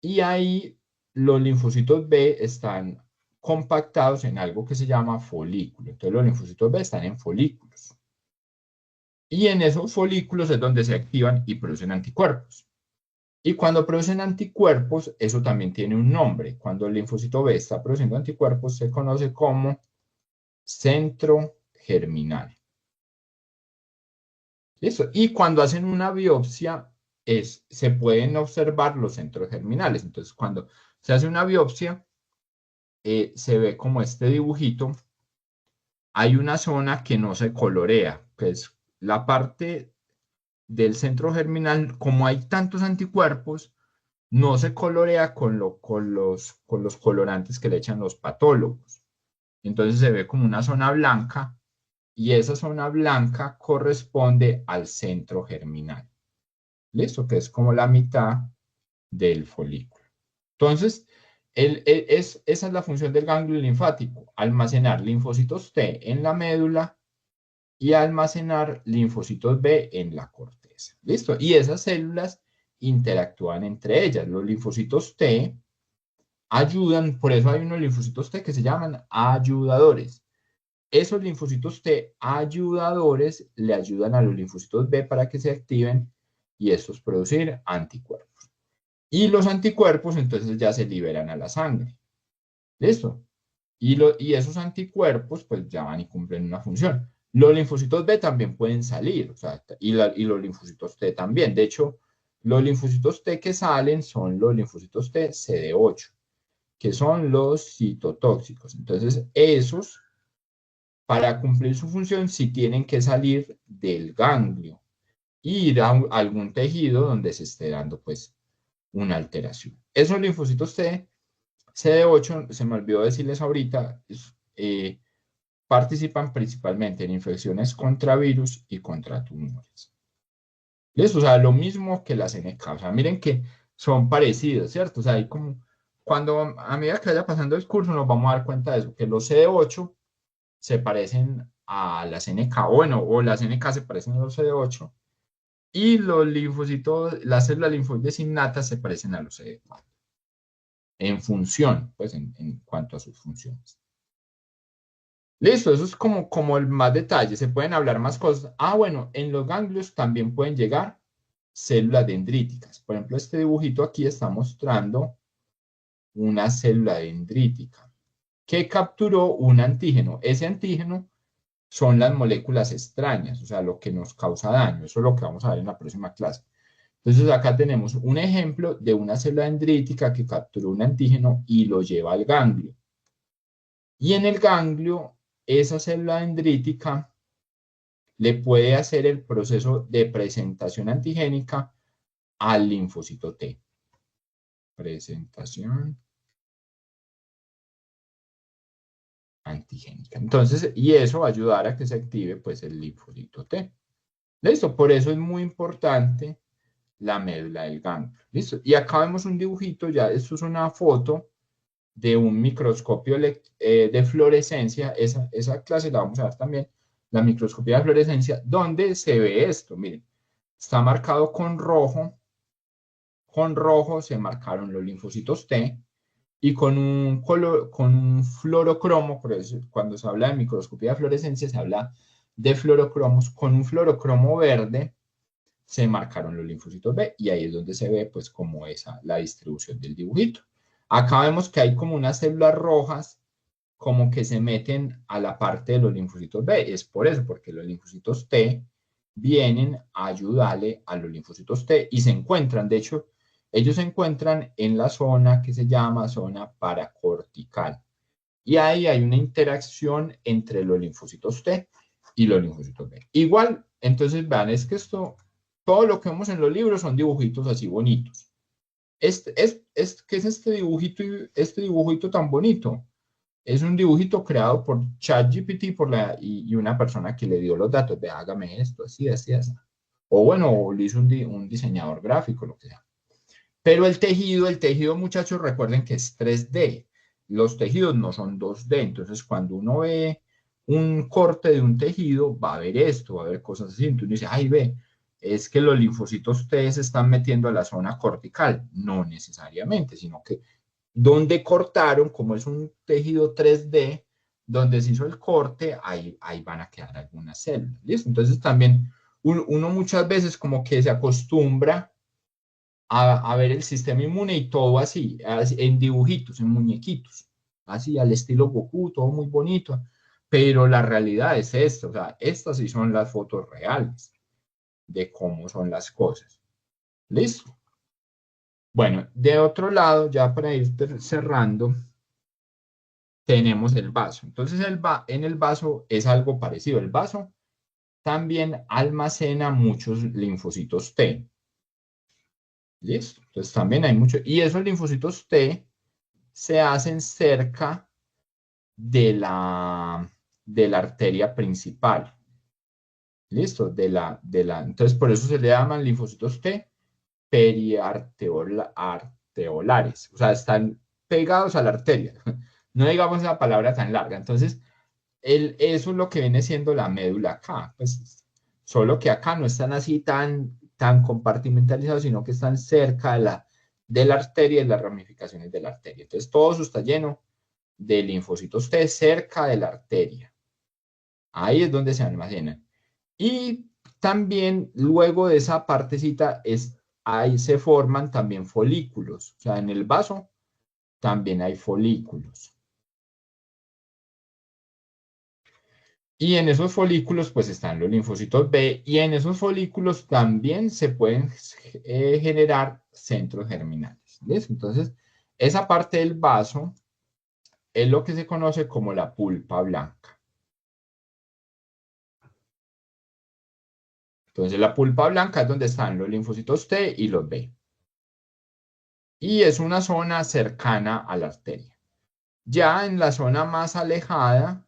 y ahí los linfocitos B están compactados en algo que se llama folículo. Entonces los linfocitos B están en folículos. Y en esos folículos es donde se activan y producen anticuerpos. Y cuando producen anticuerpos, eso también tiene un nombre. Cuando el linfocito B está produciendo anticuerpos, se conoce como centro germinal. ¿Listo? Y cuando hacen una biopsia, se pueden observar los centros germinales. Entonces, cuando se hace una biopsia, se ve como este dibujito. Hay una zona que no se colorea, que es la parte del centro germinal. Como hay tantos anticuerpos, no se colorea con los colorantes que le echan los patólogos. Entonces se ve como una zona blanca y esa zona blanca corresponde al centro germinal. ¿Listo? Que es como la mitad del folículo. Entonces, esa es la función del ganglio linfático, almacenar linfocitos T en la médula y almacenar linfocitos B en la corteza. ¿Listo? Y esas células interactúan entre ellas. Los linfocitos T ayudan, por eso hay unos linfocitos T que se llaman ayudadores. Esos linfocitos T ayudadores le ayudan a los linfocitos B para que se activen y estos producir anticuerpos. Y los anticuerpos entonces ya se liberan a la sangre. ¿Listo? Y esos anticuerpos pues ya van y cumplen una función. Los linfocitos B también pueden salir, o sea, y los linfocitos T también. De hecho, los linfocitos T que salen son los linfocitos T CD8, que son los citotóxicos. Entonces, esos, para cumplir su función, sí tienen que salir del ganglio y ir a algún tejido donde se esté dando, pues, una alteración. Esos linfocitos T, CD8, se me olvidó decirles ahorita, participan principalmente en infecciones contra virus y contra tumores. ¿Listo? O sea, lo mismo que las NK. O sea, miren que son parecidos, ¿cierto? O sea, hay como, cuando a medida que vaya pasando el curso nos vamos a dar cuenta de eso, que los CD8 se parecen a las NK, bueno, o las NK se parecen a los CD8, y los linfocitos, las células linfoides innatas se parecen a los CD4. En función, pues en cuanto a sus funciones. Listo, eso es como el más detalle, se pueden hablar más cosas. Bueno, en los ganglios también pueden llegar células dendríticas. Por ejemplo, este dibujito aquí está mostrando una célula dendrítica que capturó un antígeno. Ese antígeno son las moléculas extrañas, o sea, lo que nos causa daño. Eso es lo que vamos a ver en la próxima clase. Entonces acá tenemos un ejemplo de una célula dendrítica que capturó un antígeno y lo lleva al ganglio. Y en el ganglio, esa célula dendrítica le puede hacer el proceso de presentación antigénica al linfocito T. Presentación antigénica. Entonces, y eso va a ayudar a que se active pues el linfocito T. ¿Listo? Por eso es muy importante la médula del ganglio. ¿Listo? Y acá vemos un dibujito, ya esto es una foto de un microscopio de fluorescencia. Esa clase la vamos a ver también, la microscopía de fluorescencia, donde se ve esto. Miren, está marcado con rojo. Con rojo se marcaron los linfocitos T y con un fluorocromo, por eso cuando se habla de microscopía de fluorescencia se habla de fluorocromos, con un fluorocromo verde se marcaron los linfocitos B y ahí es donde se ve pues como la distribución del dibujito. Acá vemos que hay como unas células rojas como que se meten a la parte de los linfocitos B. Es por eso, porque los linfocitos T vienen a ayudarle a los linfocitos T y se encuentran, de hecho, ellos se encuentran en la zona que se llama zona paracortical. Y ahí hay una interacción entre los linfocitos T y los linfocitos B. Igual, entonces vean, es que todo lo que vemos en los libros son dibujitos así bonitos. ¿Qué es este dibujito tan bonito? Es un dibujito creado por ChatGPT y una persona que le dio los datos de hágame esto, así, así, así. O bueno, lo hizo un diseñador gráfico, lo que sea. Pero el tejido, muchachos, recuerden que es 3D. Los tejidos no son 2D. Entonces, cuando uno ve un corte de un tejido, va a ver esto, va a ver cosas así. Entonces uno dice, ay, ve, es que los linfocitos T se están metiendo a la zona cortical. No necesariamente, sino que donde cortaron, como es un tejido 3D, donde se hizo el corte, ahí van a quedar algunas células. ¿Listo? Entonces también uno muchas veces como que se acostumbra a ver el sistema inmune y todo así, en dibujitos, en muñequitos, así al estilo Goku, todo muy bonito, pero la realidad es esta, o sea, estas sí son las fotos reales de cómo son las cosas. ¿Listo? Bueno, de otro lado, ya para ir cerrando, tenemos el vaso. Entonces, en el vaso es algo parecido. El vaso también almacena muchos linfocitos T. ¿Listo? Entonces, también hay muchos. Y esos linfocitos T se hacen cerca de la arteria principal. ¿Listo? Entonces, por eso se le llaman linfocitos T periarterolares. O sea, están pegados a la arteria. No digamos esa palabra tan larga. Entonces, eso es lo que viene siendo la médula acá. Pues, solo que acá no están así tan compartimentalizados, sino que están cerca de la arteria y las ramificaciones de la arteria. Entonces, todo eso está lleno de linfocitos T cerca de la arteria. Ahí es donde se almacenan. Y también luego de esa partecita, ahí se forman también folículos. O sea, en el vaso también hay folículos. Y en esos folículos pues están los linfocitos B y en esos folículos también se pueden generar centros germinales. ¿Listo? Entonces, esa parte del vaso es lo que se conoce como la pulpa blanca. Entonces, la pulpa blanca es donde están los linfocitos T y los B. Y es una zona cercana a la arteria. Ya en la zona más alejada,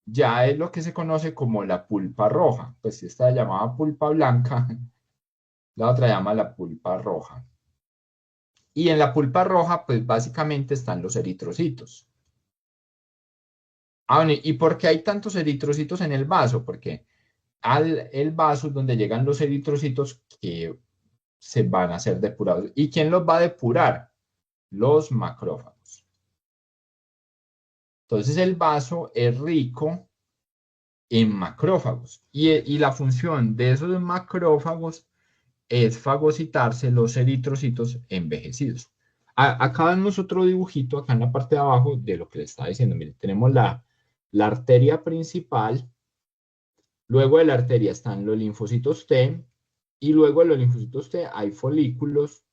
ya es lo que se conoce como la pulpa roja. Pues esta llamada pulpa blanca, la otra llama la pulpa roja. Y en la pulpa roja, pues básicamente están los eritrocitos. Ah, bueno, ¿y por qué hay tantos eritrocitos en el vaso? Porque el vaso es donde llegan los eritrocitos que se van a ser depurados. ¿Y quién los va a depurar? Los macrófagos. Entonces el vaso es rico en macrófagos y la función de esos macrófagos es fagocitarse los eritrocitos envejecidos. Acá vemos otro dibujito, acá en la parte de abajo, de lo que le estaba diciendo. Miren, tenemos la arteria principal, luego de la arteria están los linfocitos T, y luego de los linfocitos T hay folículos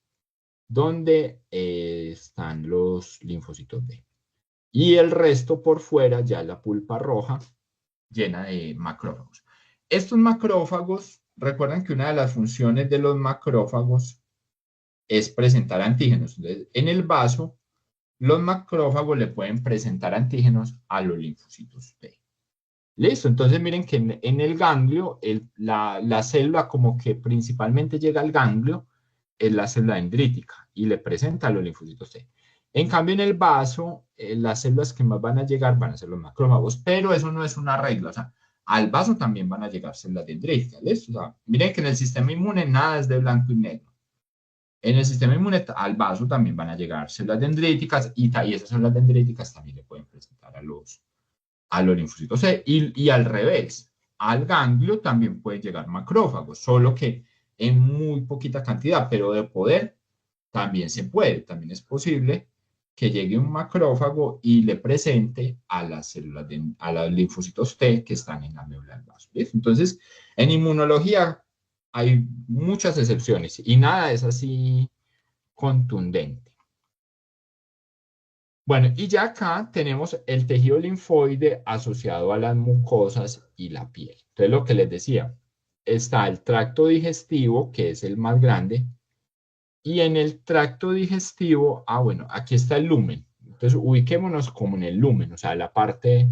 donde están los linfocitos B. Y el resto por fuera, ya la pulpa roja, llena de macrófagos. Estos macrófagos, recuerden que una de las funciones de los macrófagos es presentar antígenos. Entonces, en el vaso, los macrófagos le pueden presentar antígenos a los linfocitos T. Listo, entonces miren que en el ganglio, la célula como que principalmente llega al ganglio es la célula dendrítica y le presenta a los linfocitos T. En cambio, en el vaso, las células que más van a llegar van a ser los macrófagos, pero eso no es una regla, o sea, al vaso también van a llegar células dendríticas, ¿listo? O sea, miren que en el sistema inmune nada es de blanco y negro. En el sistema inmune al vaso también van a llegar células dendríticas y esas células dendríticas también le pueden presentar a los linfocitos C y al revés, al ganglio también pueden llegar macrófagos, solo que en muy poquita cantidad, pero de poder también se puede, también es posible que llegue un macrófago y le presente a las células, a los linfocitos T que están en la médula del vaso. ¿Listo? Entonces, en inmunología hay muchas excepciones y nada es así contundente. Bueno, y ya acá tenemos el tejido linfoide asociado a las mucosas y la piel. Entonces, lo que les decía, está el tracto digestivo, que es el más grande, y en el tracto digestivo, bueno, aquí está el lumen. Entonces, ubiquémonos como en el lumen, o sea, la parte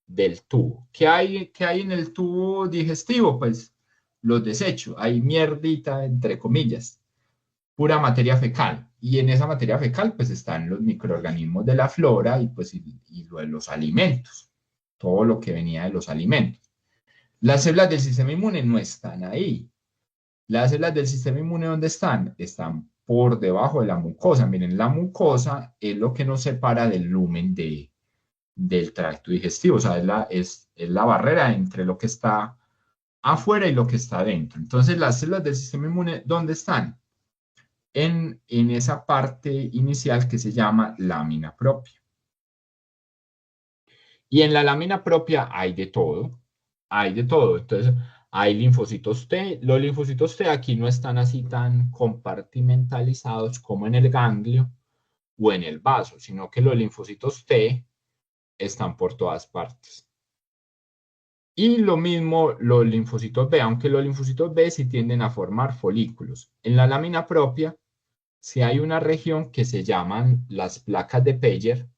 del tubo. ¿Qué hay en el tubo digestivo? Pues los desechos, hay mierdita, entre comillas, pura materia fecal. Y en esa materia fecal, pues están los microorganismos de la flora y pues y lo de los alimentos, todo lo que venía de los alimentos. Las células del sistema inmune no están ahí. Las células del sistema inmune, ¿dónde están? Están por debajo de la mucosa. Miren, la mucosa es lo que nos separa del lumen del tracto digestivo. O sea, es la barrera entre lo que está afuera y lo que está adentro. Entonces, las células del sistema inmune, ¿dónde están? En esa parte inicial que se llama lámina propia. Y en la lámina propia hay de todo. Hay de todo. Entonces, hay linfocitos T. Los linfocitos T aquí no están así tan compartimentalizados como en el ganglio o en el vaso, sino que los linfocitos T están por todas partes. Y lo mismo los linfocitos B, aunque los linfocitos B sí tienden a formar folículos. En la lámina propia, sí hay una región que se llaman las placas de Peyer,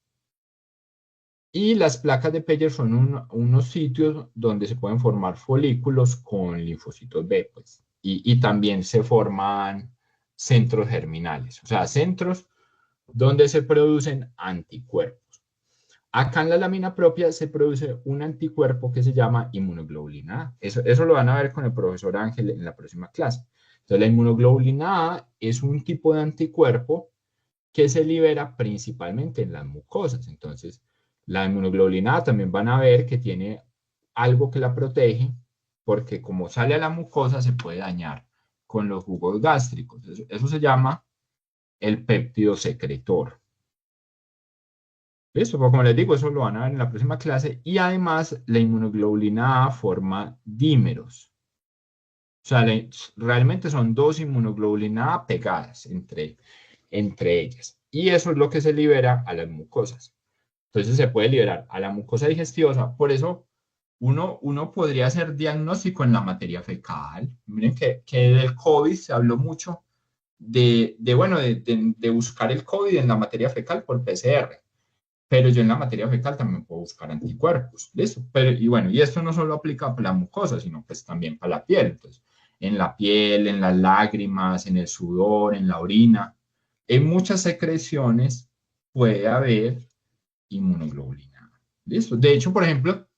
y las placas de Peyer son unos sitios donde se pueden formar folículos con linfocitos B, pues. Y también se forman centros germinales, o sea, centros donde se producen anticuerpos. Acá en la lámina propia se produce un anticuerpo que se llama inmunoglobulina A. Eso lo van a ver con el profesor Ángel en la próxima clase. Entonces, la inmunoglobulina A es un tipo de anticuerpo que se libera principalmente en las mucosas. Entonces, la inmunoglobulina A también van a ver que tiene algo que la protege, porque como sale a la mucosa se puede dañar con los jugos gástricos. Eso se llama el péptido secretor. ¿Listo? Pues como les digo, eso lo van a ver en la próxima clase. Y además, la inmunoglobulina A forma dímeros. O sea, realmente son dos inmunoglobulinas A pegadas entre ellas. Y eso es lo que se libera a las mucosas. Entonces se puede liberar a la mucosa digestiva. Por eso uno podría hacer diagnóstico en la materia fecal. Miren que del COVID se habló mucho de buscar el COVID en la materia fecal por PCR. Pero yo en la materia fecal también puedo buscar anticuerpos, ¿listo? Pero, y bueno, y esto no solo aplica para la mucosa, sino pues también para la piel. Entonces, en la piel, en las lágrimas, en el sudor, en la orina, en muchas secreciones puede haber inmunoglobulina. ¿Listo? De hecho, por ejemplo,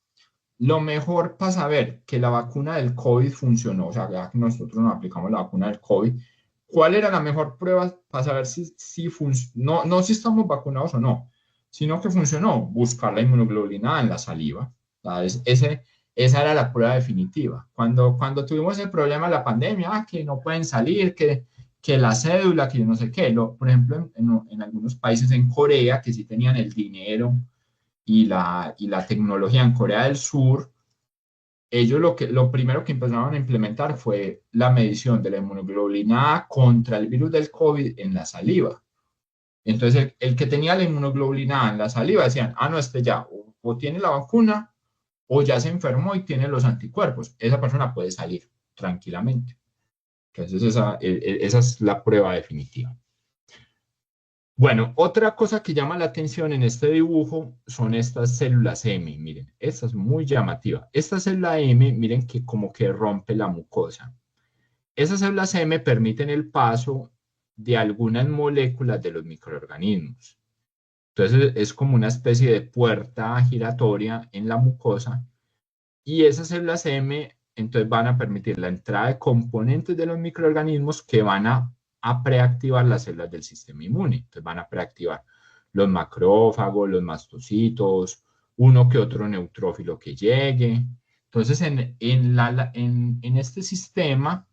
lo mejor para saber que la vacuna del COVID funcionó, o sea, ya que nosotros nos aplicamos la vacuna del COVID, ¿cuál era la mejor prueba para saber si funcionó? No si estamos vacunados o no, sino que funcionó, buscar la inmunoglobulina en la saliva. ¿Sabes? Esa era la prueba definitiva. Cuando tuvimos el problema de la pandemia, que no pueden salir, que la cédula, que yo no sé qué, por ejemplo, en algunos países, en Corea, que sí tenían el dinero y la tecnología en Corea del Sur, ellos lo primero que empezaron a implementar fue la medición de la inmunoglobulina A contra el virus del COVID en la saliva. Entonces, el que tenía la inmunoglobulina A en la saliva decían, no, este ya o tiene la vacuna o ya se enfermó y tiene los anticuerpos. Esa persona puede salir tranquilamente. Entonces, esa es la prueba definitiva. Bueno, otra cosa que llama la atención en este dibujo son estas células M. Miren, esta es muy llamativa. Esta célula M, miren que como que rompe la mucosa. Esas células M permiten el paso de algunas moléculas de los microorganismos. Entonces es como una especie de puerta giratoria en la mucosa y esas células M entonces van a permitir la entrada de componentes de los microorganismos que van a a preactivar las células del sistema inmune. Entonces van a preactivar los macrófagos, los mastocitos, uno que otro neutrófilo que llegue. Entonces, en este sistema,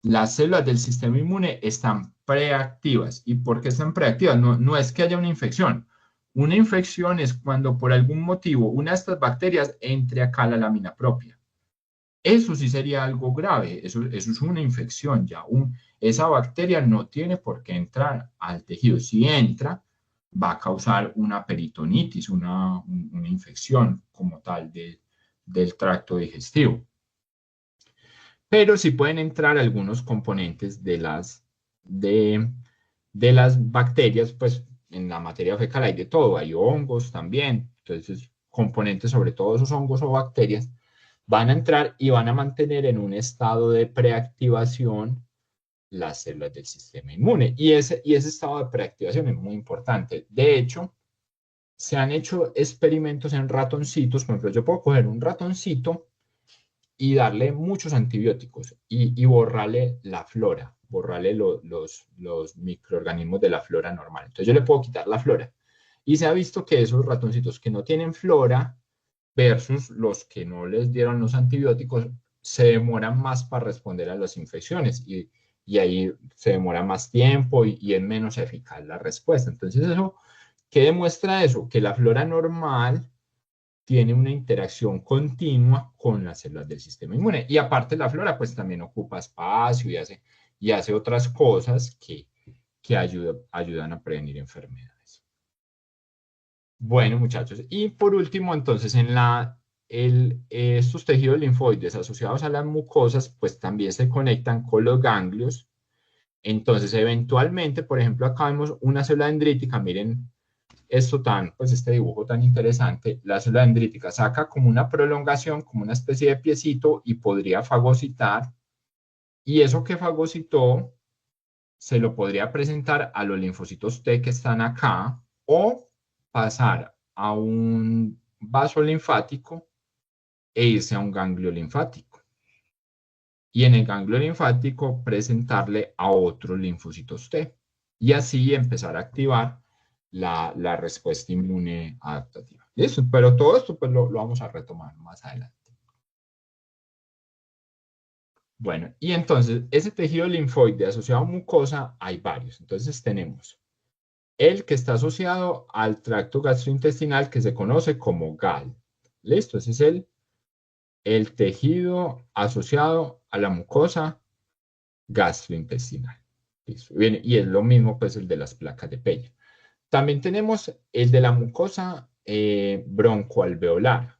las células del sistema inmune están preactivas. ¿Y por qué están preactivas? No es que haya una infección. Una infección es cuando por algún motivo una de estas bacterias entre acá a la lámina propia. Eso sí sería algo grave. Eso es una infección ya. Esa bacteria no tiene por qué entrar al tejido. Si entra, va a causar una peritonitis, una infección como tal del tracto digestivo. Pero sí pueden entrar algunos componentes de las bacterias, pues en la materia fecal hay de todo, hay hongos también, entonces componentes sobre todo esos hongos o bacterias van a entrar y van a mantener en un estado de preactivación las células del sistema inmune. Y ese estado de preactivación es muy importante. De hecho, se han hecho experimentos en ratoncitos. Por ejemplo, yo puedo coger un ratoncito y darle muchos antibióticos y borrarle la flora, borrarle los microorganismos de la flora normal. Entonces yo le puedo quitar la flora. Y se ha visto que esos ratoncitos que no tienen flora versus los que no les dieron los antibióticos se demoran más para responder a las infecciones y ahí se demora más tiempo y es menos eficaz la respuesta. Entonces eso, ¿qué demuestra eso? Que la flora normal tiene una interacción continua con las células del sistema inmune. Y aparte la flora, pues también ocupa espacio y hace otras cosas que ayudan a prevenir enfermedades. Bueno, muchachos, y por último, entonces, estos tejidos linfoides asociados a las mucosas, pues también se conectan con los ganglios. Entonces, eventualmente, por ejemplo, acá vemos una célula dendrítica, miren pues este dibujo tan interesante, la célula dendrítica saca como una prolongación, como una especie de piecito y podría fagocitar, y eso que fagocitó se lo podría presentar a los linfocitos T que están acá o pasar a un vaso linfático e irse a un ganglio linfático. Y en el ganglio linfático presentarle a otros linfocitos T. Y así empezar a activar la respuesta inmune adaptativa. ¿Listo? Pero todo esto pues lo vamos a retomar más adelante. Bueno, y entonces ese tejido linfoide asociado a mucosa hay varios. Entonces tenemos el que está asociado al tracto gastrointestinal que se conoce como GAL. ¿Listo? Ese es el tejido asociado a la mucosa gastrointestinal. ¿Listo? Bien, y es lo mismo pues el de las placas de Peyer. También tenemos el de la mucosa broncoalveolar,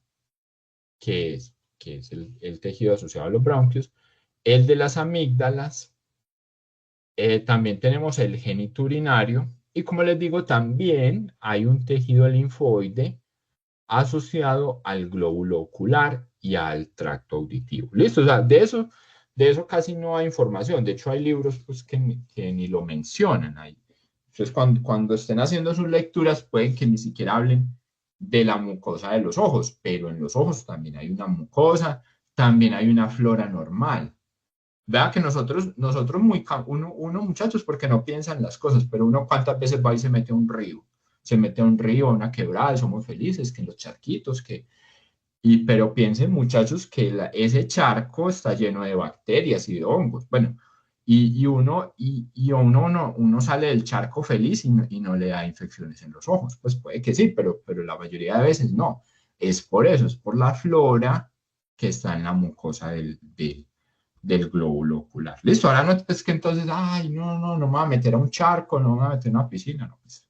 que es el tejido asociado a los bronquios. El de las amígdalas. También tenemos el genito urinario. Y como les digo, también hay un tejido linfoide asociado al glóbulo ocular y al tracto auditivo. ¿Listo? O sea, de eso casi no hay información. De hecho, hay libros pues, que ni lo mencionan ahí. Entonces, cuando estén haciendo sus lecturas, pueden que ni siquiera hablen de la mucosa de los ojos, pero en los ojos también hay una mucosa, también hay una flora normal. Vea que uno muchachos, porque no piensan las cosas, pero uno cuántas veces va y se mete a un río. Se mete a un río, a una quebrada, y somos felices, que en los charquitos, pero piensen muchachos que ese charco está lleno de bacterias y de hongos. Bueno, uno sale del charco feliz y no le da infecciones en los ojos. Pues puede que sí, pero la mayoría de veces no. Es por eso, es por la flora que está en la mucosa del glóbulo ocular. Listo, ahora no es que entonces, ay, no me voy a meter a un charco, no me voy a meter a una piscina, no, pues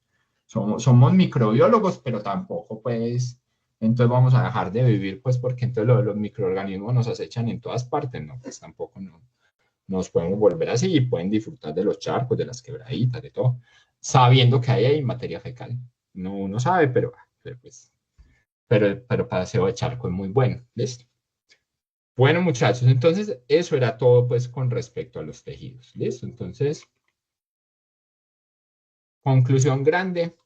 somos microbiólogos, pero tampoco, pues, entonces vamos a dejar de vivir, pues, porque entonces los microorganismos nos acechan en todas partes, no, pues tampoco nos podemos volver así y pueden disfrutar de los charcos, de las quebraditas, de todo, sabiendo que hay ahí materia fecal. No uno sabe, pero paseo de charco es muy bueno, ¿listo? Bueno, muchachos, entonces eso era todo pues con respecto a los tejidos. ¿Listo? Entonces, conclusión grande.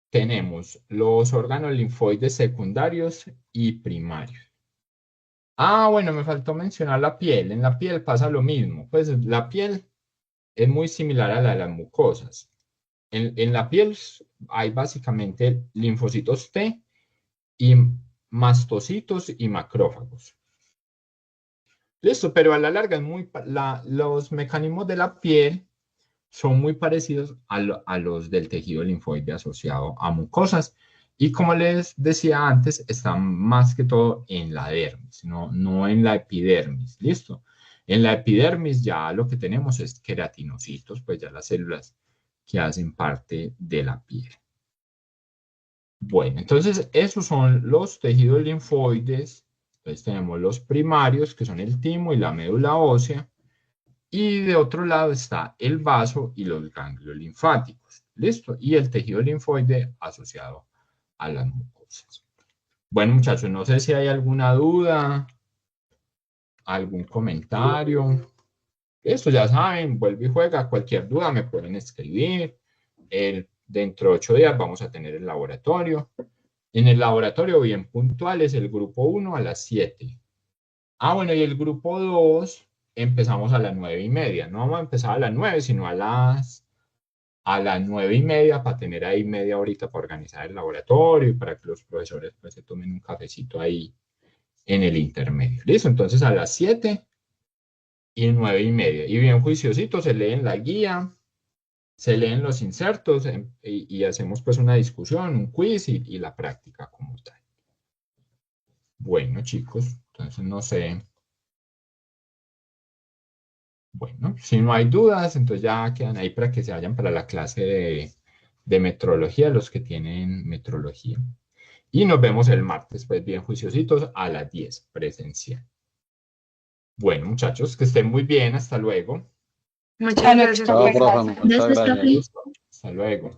Tenemos los órganos linfoides secundarios y primarios. Ah, bueno, me faltó mencionar la piel. En la piel pasa lo mismo. Pues la piel es muy similar a la de las mucosas. En la piel hay básicamente linfocitos T y mastocitos y macrófagos. Listo, pero a la larga es los mecanismos de la piel son muy parecidos a los del tejido linfoide asociado a mucosas. Y como les decía antes, están más que todo en la dermis, no en la epidermis. ¿Listo? En la epidermis ya lo que tenemos es queratinocitos, pues ya las células que hacen parte de la piel. Bueno, entonces esos son los tejidos linfoides. Entonces tenemos los primarios, que son el timo y la médula ósea. Y de otro lado está el vaso y los ganglios linfáticos. ¿Listo? Y el tejido linfoide asociado a las mucosas. Bueno, muchachos, no sé si hay alguna duda, algún comentario. Esto ya saben, vuelve y juega. Cualquier duda me pueden escribir. Dentro de 8 días vamos a tener el laboratorio. En el laboratorio, bien puntuales, el grupo 1 a las 7. Ah, bueno, y el grupo 2 empezamos a las 9:30. No vamos a empezar a las 9, sino a las 9:30 para tener ahí media horita para organizar el laboratorio y para que los profesores pues, se tomen un cafecito ahí en el intermedio. ¿Listo? Entonces a las 7 y 9:30. Y bien juiciosito, se leen la guía, se leen los insertos y hacemos pues una discusión, un quiz y la práctica como tal. Bueno, chicos, entonces no sé. Bueno, si no hay dudas, entonces ya quedan ahí para que se vayan para la clase de metrología, los que tienen metrología. Y nos vemos el martes, pues bien juiciositos, a las 10, presencial. Bueno, muchachos, que estén muy bien. Hasta luego. Muchas gracias, Chao, profe. profe, muchas gracias. Hasta luego.